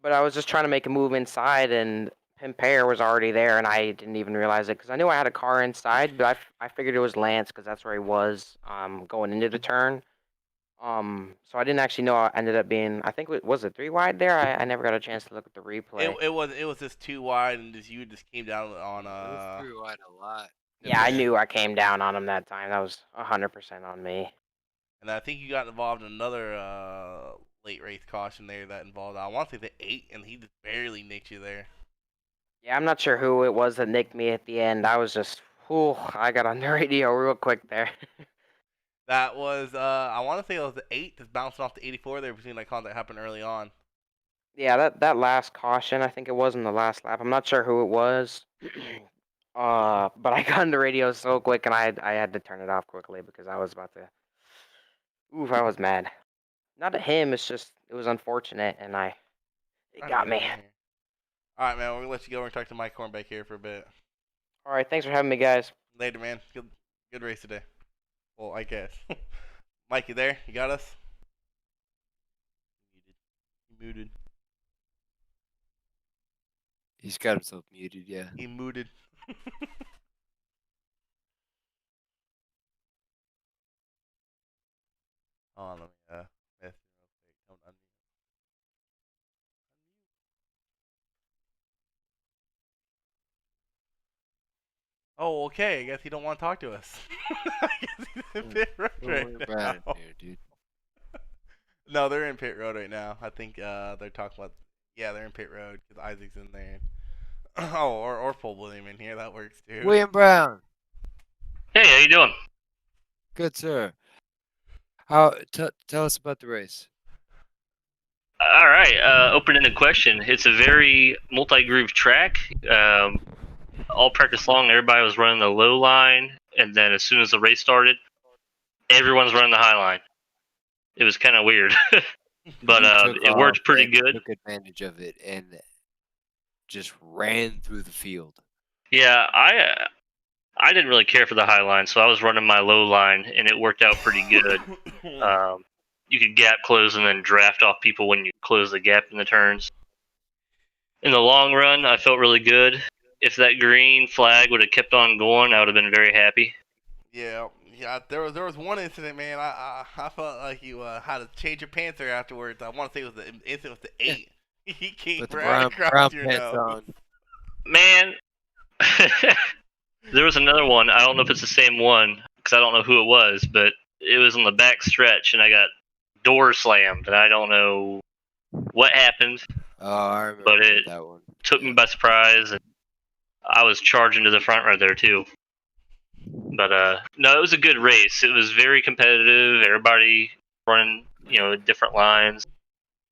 I was just trying to make a move inside, and Pimpere was already there, and I didn't even realize it because I knew I had a car inside, but I figured it was Lance because that's where he was going into the turn. So I didn't actually know I ended up being, I think, was it 3 wide there? I never got a chance to look at the replay. It was just too wide, and you just came down on It was through wide a lot. Yeah, I knew I came down on him that time. That was 100% on me. And I think you got involved in another late race caution there that involved, I want to say the 8, and he just barely nicked you there. Yeah, I'm not sure who it was that nicked me at the end. I was just, whew, I got on the radio real quick there. That was, I want to say it was the 8 that's bouncing off the 84 there between that contact happened early on. Yeah, that last caution, I think it was in the last lap. I'm not sure who it was. But I got on the radio so quick, and I had to turn it off quickly because I was about to. Oof, I was mad. Not at him. It's just it was unfortunate, and it got me. All right, man. We're gonna let you go and talk to Mike Hornbeck here for a bit. All right, thanks for having me, guys. Later, man. Good race today. Well, I guess. Mike, you there? You got us? Muted. He's got himself muted, yeah. He muted. Hold on, let me mess it real quick. Don't unmute. Oh, okay. I guess he don't want to talk to us. I guess he's in pit road right now. Here, dude. No, they're in pit road right now. I think they're talking about. Yeah, they're in pit road because Isaac's in there. Oh, or pull William in here. That works too. William Brown. Hey, how you doing? Good, sir. Tell us about the race. All right, open-ended question. It's a very multi-groove track. All practice long, everybody was running the low line, and then as soon as the race started, everyone's running the high line. It was kind of weird, but it worked pretty good. Took advantage of it and just ran through the field. Yeah, I didn't really care for the high line, so I was running my low line, and it worked out pretty good. You could gap close and then draft off people when you close the gap in the turns. In the long run, I felt really good. If that green flag would have kept on going, I would have been very happy. Yeah. There was one incident, man. I felt like you had to change your pants there afterwards. I want to say it was the incident with the 8. He came With the right brown across your pants nose. on. Man, there was another one. I don't know if it's the same one because I don't know who it was, but it was on the back stretch, and I got door slammed, and I don't know what happened. Oh, I remember but it that one. Took me by surprise, and I was charging to the front right there too. But no, it was a good race. It was very competitive. Everybody running, different lines.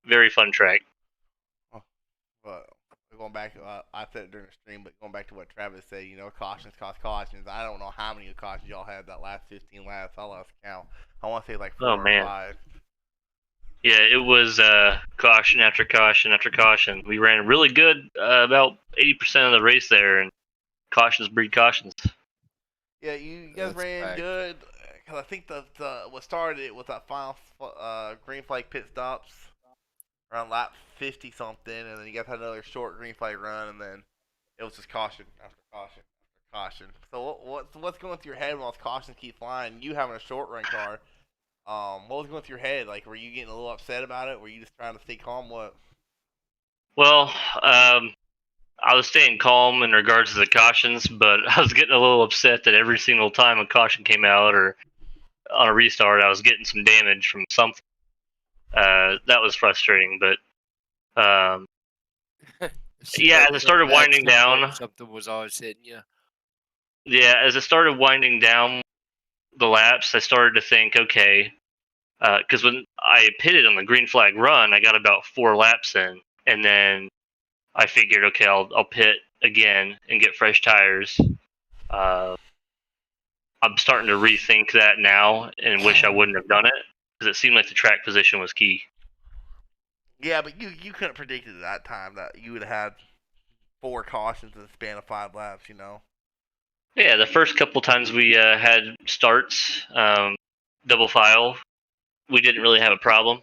Very fun track. But going back, I said it during the stream, but going back to what Travis said, cautions cost cautions. I don't know how many cautions y'all had that last 15 laps. I lost count. I want to say like 4 or 5. Yeah, it was caution after caution after caution. We ran really good about 80% of the race there, and cautions breed cautions. Yeah, you guys That's a ran fact. good. Cause I think the what started it was that final green flag pit stops around lap 50 something, and then you guys had another short green flag run, and then it was just caution after caution after caution. So what's going through your head when all those cautions keep flying? You having a short run car, what was going through your head? Like, were you getting a little upset about it? Were you just trying to stay calm? What? Well, I was staying calm in regards to the cautions, but I was getting a little upset that every single time a caution came out or on a restart, I was getting some damage from something. That was frustrating, but It seemed yeah, like as it from started the winding accident point, down, something was always hitting you. yeah, as it started winding down the laps, I started to think, okay, because when I pitted on the green flag run, I got about 4 laps in, and then I figured, okay, I'll pit again and get fresh tires. I'm starting to rethink that now and wish I wouldn't have done it because it seemed like the track position was key. Yeah, but you couldn't have predicted at that time that you would have had 4 cautions in the span of 5 laps. You know. Yeah, the first couple times we had starts, double file, we didn't really have a problem.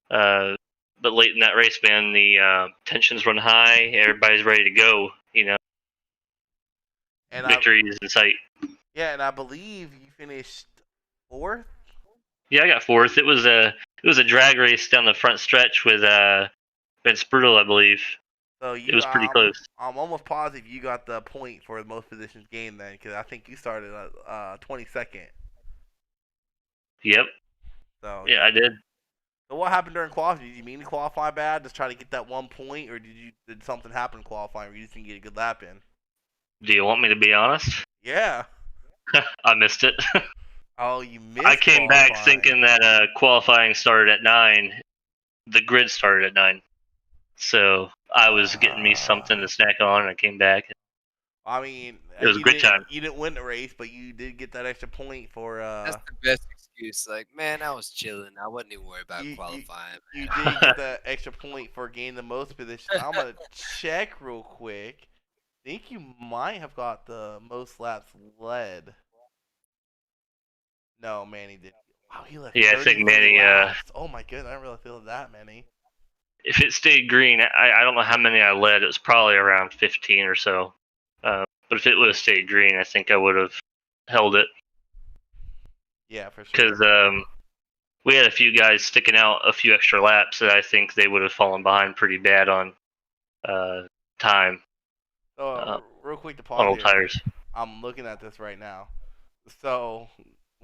But late in that race, man, the tensions run high. Everybody's ready to go. You know, And victory is in sight. and I believe you finished 4th. Yeah, I got 4th. It was a drag race down the front stretch with Ben Sprudel, I believe. So It was pretty close. I'm almost positive you got the point for the most positions gained then, because I think you started at 22nd. Yep. So Yeah, I did. So what happened during qualifying? Did you mean to qualify bad, just try to get that 1 point, or did something happen in qualifying where you just didn't get a good lap in? Do you want me to be honest? Yeah. I missed it. Oh, you missed. I came back qualifying. thinking that qualifying started at 9. The grid started at 9. So I was getting me something to snack on, and I came back. I mean, It was a great time. You didn't win the race, but you did get that extra point for. That's the best excuse. Like, man, I was chilling. I wasn't even worried about qualifying. You did get that extra point for gaining the most position. I'm gonna check real quick. Think you might have got the most laps led. No, Manny did. Wow, he left. Yeah, I think 33 Manny. laps. Oh my goodness, I didn't really feel that many. If it stayed green, I don't know how many I led. It was probably around 15 or so. But if it would have stayed green, I think I would have held it. Yeah, for sure. Because we had a few guys sticking out a few extra laps that I think they would have fallen behind pretty bad on time. So, real quick to on pause old here. tires. I'm looking at this right now. So,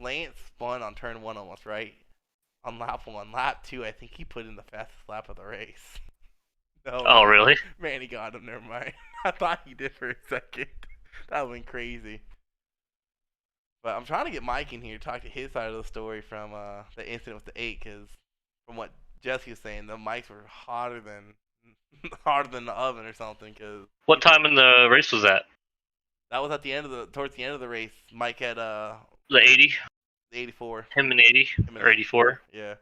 Lance spun on turn 1 almost, right? On lap 1. Lap 2, I think he put in the fastest lap of the race. No. Oh, really? Man, he got him. Never mind. I thought he did for a second. That went crazy. But I'm trying to get Mike in here to talk to his side of the story from the incident with the 8, because from what Jesse was saying, the mics were hotter than the oven or something. Cause What time in the race was that? that was at the end of towards the end of the race. Mike had The 80? 84. Him and 80? Or 84? Yeah.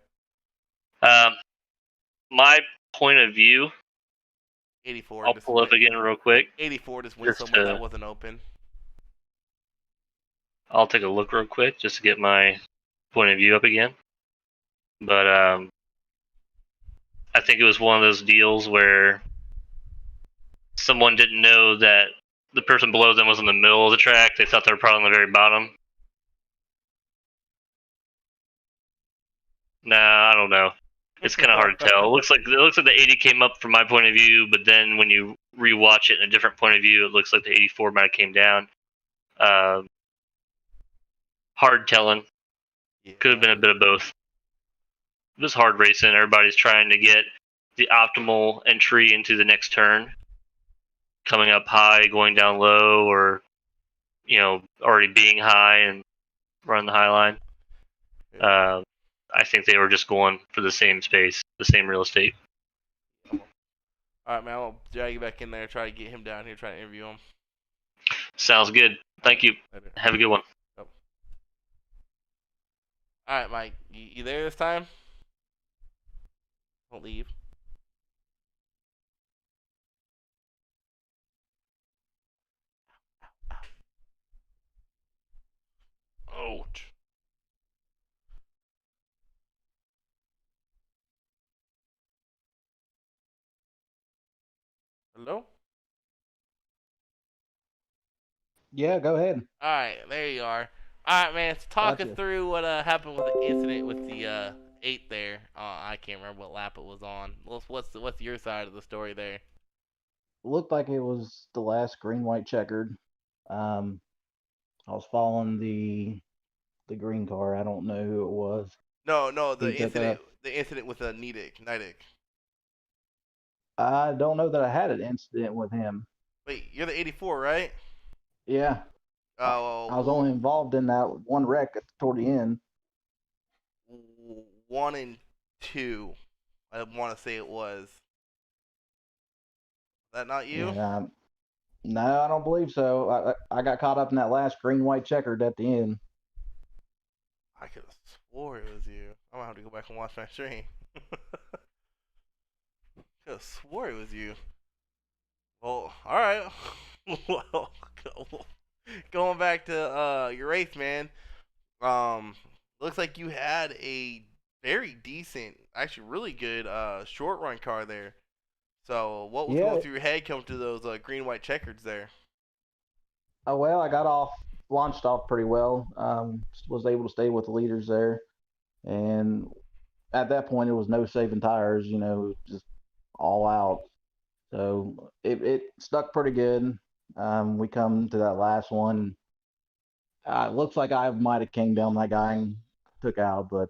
My point of view, 84. I'll pull up again real quick. 84 just went Just somewhere that wasn't open. I'll take a look real quick just to get my point of view up again. But I think it was one of those deals where someone didn't know that the person below them was in the middle of the track. They thought they were probably on the very bottom. Nah, I don't know. It's kind of hard to tell. It looks like the 80 came up from my point of view, but then when you rewatch it in a different point of view, it looks like the 84 might have came down. Hard telling. Could have been a bit of both. It was hard racing. Everybody's trying to get the optimal entry into the next turn, coming up high, going down low, or already being high and running the high line. I think they were just going for the same space, the same real estate. All right, man. I'll drag you back in there. Try to get him down here. Try to interview him. Sounds good. Thank you. Later. Have a good one. All right, Mike. You there this time? Don't leave. Ouch. Hello? Yeah, go ahead. Alright, there you are. Alright, man, so talk us Gotcha. through what happened with the incident with the 8 there. I can't remember what lap it was on. What's your side of the story there? Looked like it was the last green, white, checkered. Um, I was following the green car. I don't know who it was. No, He took up. the incident with Nidic. I don't know that I had an incident with him. Wait, you're the 84, right? Yeah, I was only involved in that one wreck toward the end. 1 and 2. I want to say it was. Is that not you? Yeah, no, I don't believe so. I got caught up in that last green, white, checkered at the end. I could have swore it was you. I'm gonna have to go back and watch my stream. Could have swore it was you. Well, all right. Well, going back to your race, man. Looks like you had a very decent, actually really good short run car there. So what was Yeah. going through your head coming to those green white checkers there? Oh well, I got off, launched off pretty well. Was able to stay with the leaders there, and at that point, it was no saving tires. You know, just all out. So it stuck pretty good. We come to that last one. It looks like I might have came down that guy and took out, but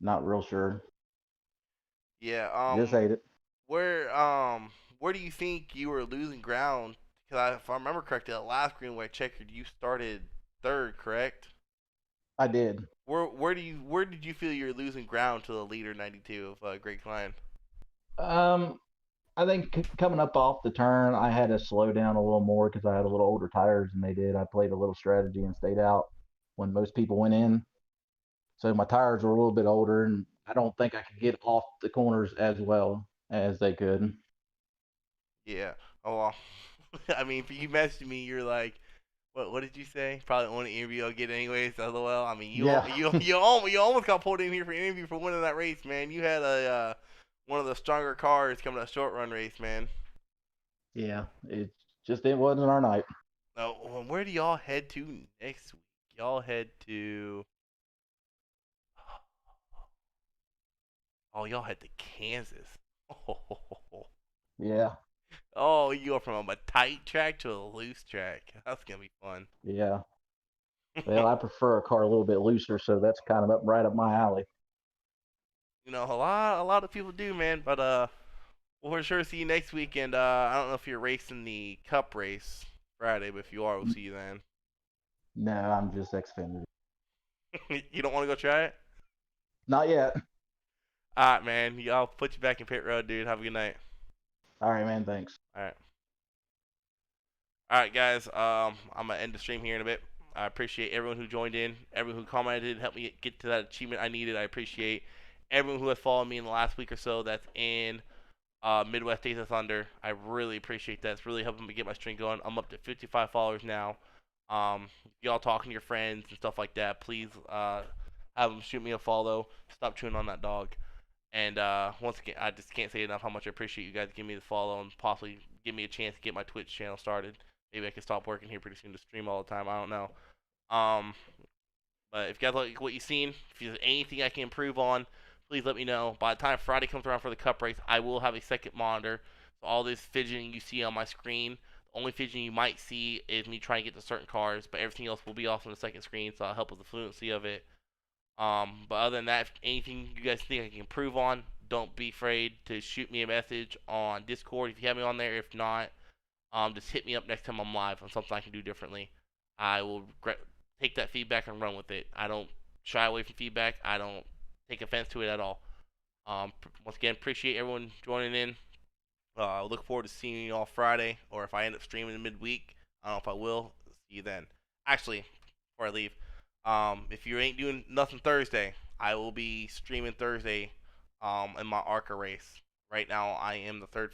not real sure. Yeah. Just ate it. Where do you think you were losing ground? Because if I remember correctly, that last green white checkered, you started third, correct? I did. Where did you feel you were losing ground to the leader 92 of Greg Klein? I think coming up off the turn, I had to slow down a little more because I had a little older tires than they did. I played a little strategy and stayed out when most people went in. So my tires were a little bit older, and I don't think I could get off the corners as well as they could. Yeah. Oh well. I mean, if you messaged me, you're like, what did you say? Probably only interview I'll get anyways. LOL. I mean, Yeah. you almost got pulled in here for an interview for winning that race, man. You had a one of the stronger cars coming to a short run race, man. Yeah, it wasn't our night. Now, where do y'all head to next week? Y'all head to. Oh, y'all head to Kansas. Yeah, Oh, you go from a tight track to a loose track. That's gonna be fun. yeah. Well, I prefer a car a little bit looser, so that's kind of right up my alley. You know, a lot of people do, man. But we'll for sure see you next week. And I don't know if you're racing the Cup race Friday, but if you are, we'll see you then. No, I'm just Xfinity. You don't want to go try it? Not yet. All right, man. I'll put you back in pit road, dude. Have a good night. All right, man. Thanks. All right. All right, guys. I'm gonna end the stream here in a bit. I appreciate everyone who joined in, everyone who commented, helped me get to that achievement I needed. I appreciate everyone who has followed me in the last week or so. That's in Midwest Days of Thunder. I really appreciate that. It's really helping me get my stream going. I'm up to 55 followers now. Y'all talking to your friends and stuff like that. Please have them shoot me a follow. Stop chewing on that dog. And once again, I just can't say enough how much I appreciate you guys giving me the follow and possibly give me a chance to get my Twitch channel started. Maybe I can stop working here pretty soon to stream all the time. I don't know. But if you guys like what you've seen, if there's anything I can improve on, please let me know. By the time Friday comes around for the Cup race, I will have a second monitor. So all this fidgeting you see on my screen, the only fidgeting you might see is me trying to get to certain cars, but everything else will be off on the second screen, so I'll help with the fluency of it. But other than that, if anything you guys think I can improve on, don't be afraid to shoot me a message on Discord if you have me on there. If not, just hit me up next time I'm live on something I can do differently. I will take that feedback and run with it. I don't shy away from feedback. I don't take offense to it at all. Once again, appreciate everyone joining in. I look forward to seeing you all Friday, or if I end up streaming in midweek, I don't know if I will. See you then. Actually, before I leave, if you ain't doing nothing Thursday, I will be streaming Thursday in my ARCA race. Right now, I am the third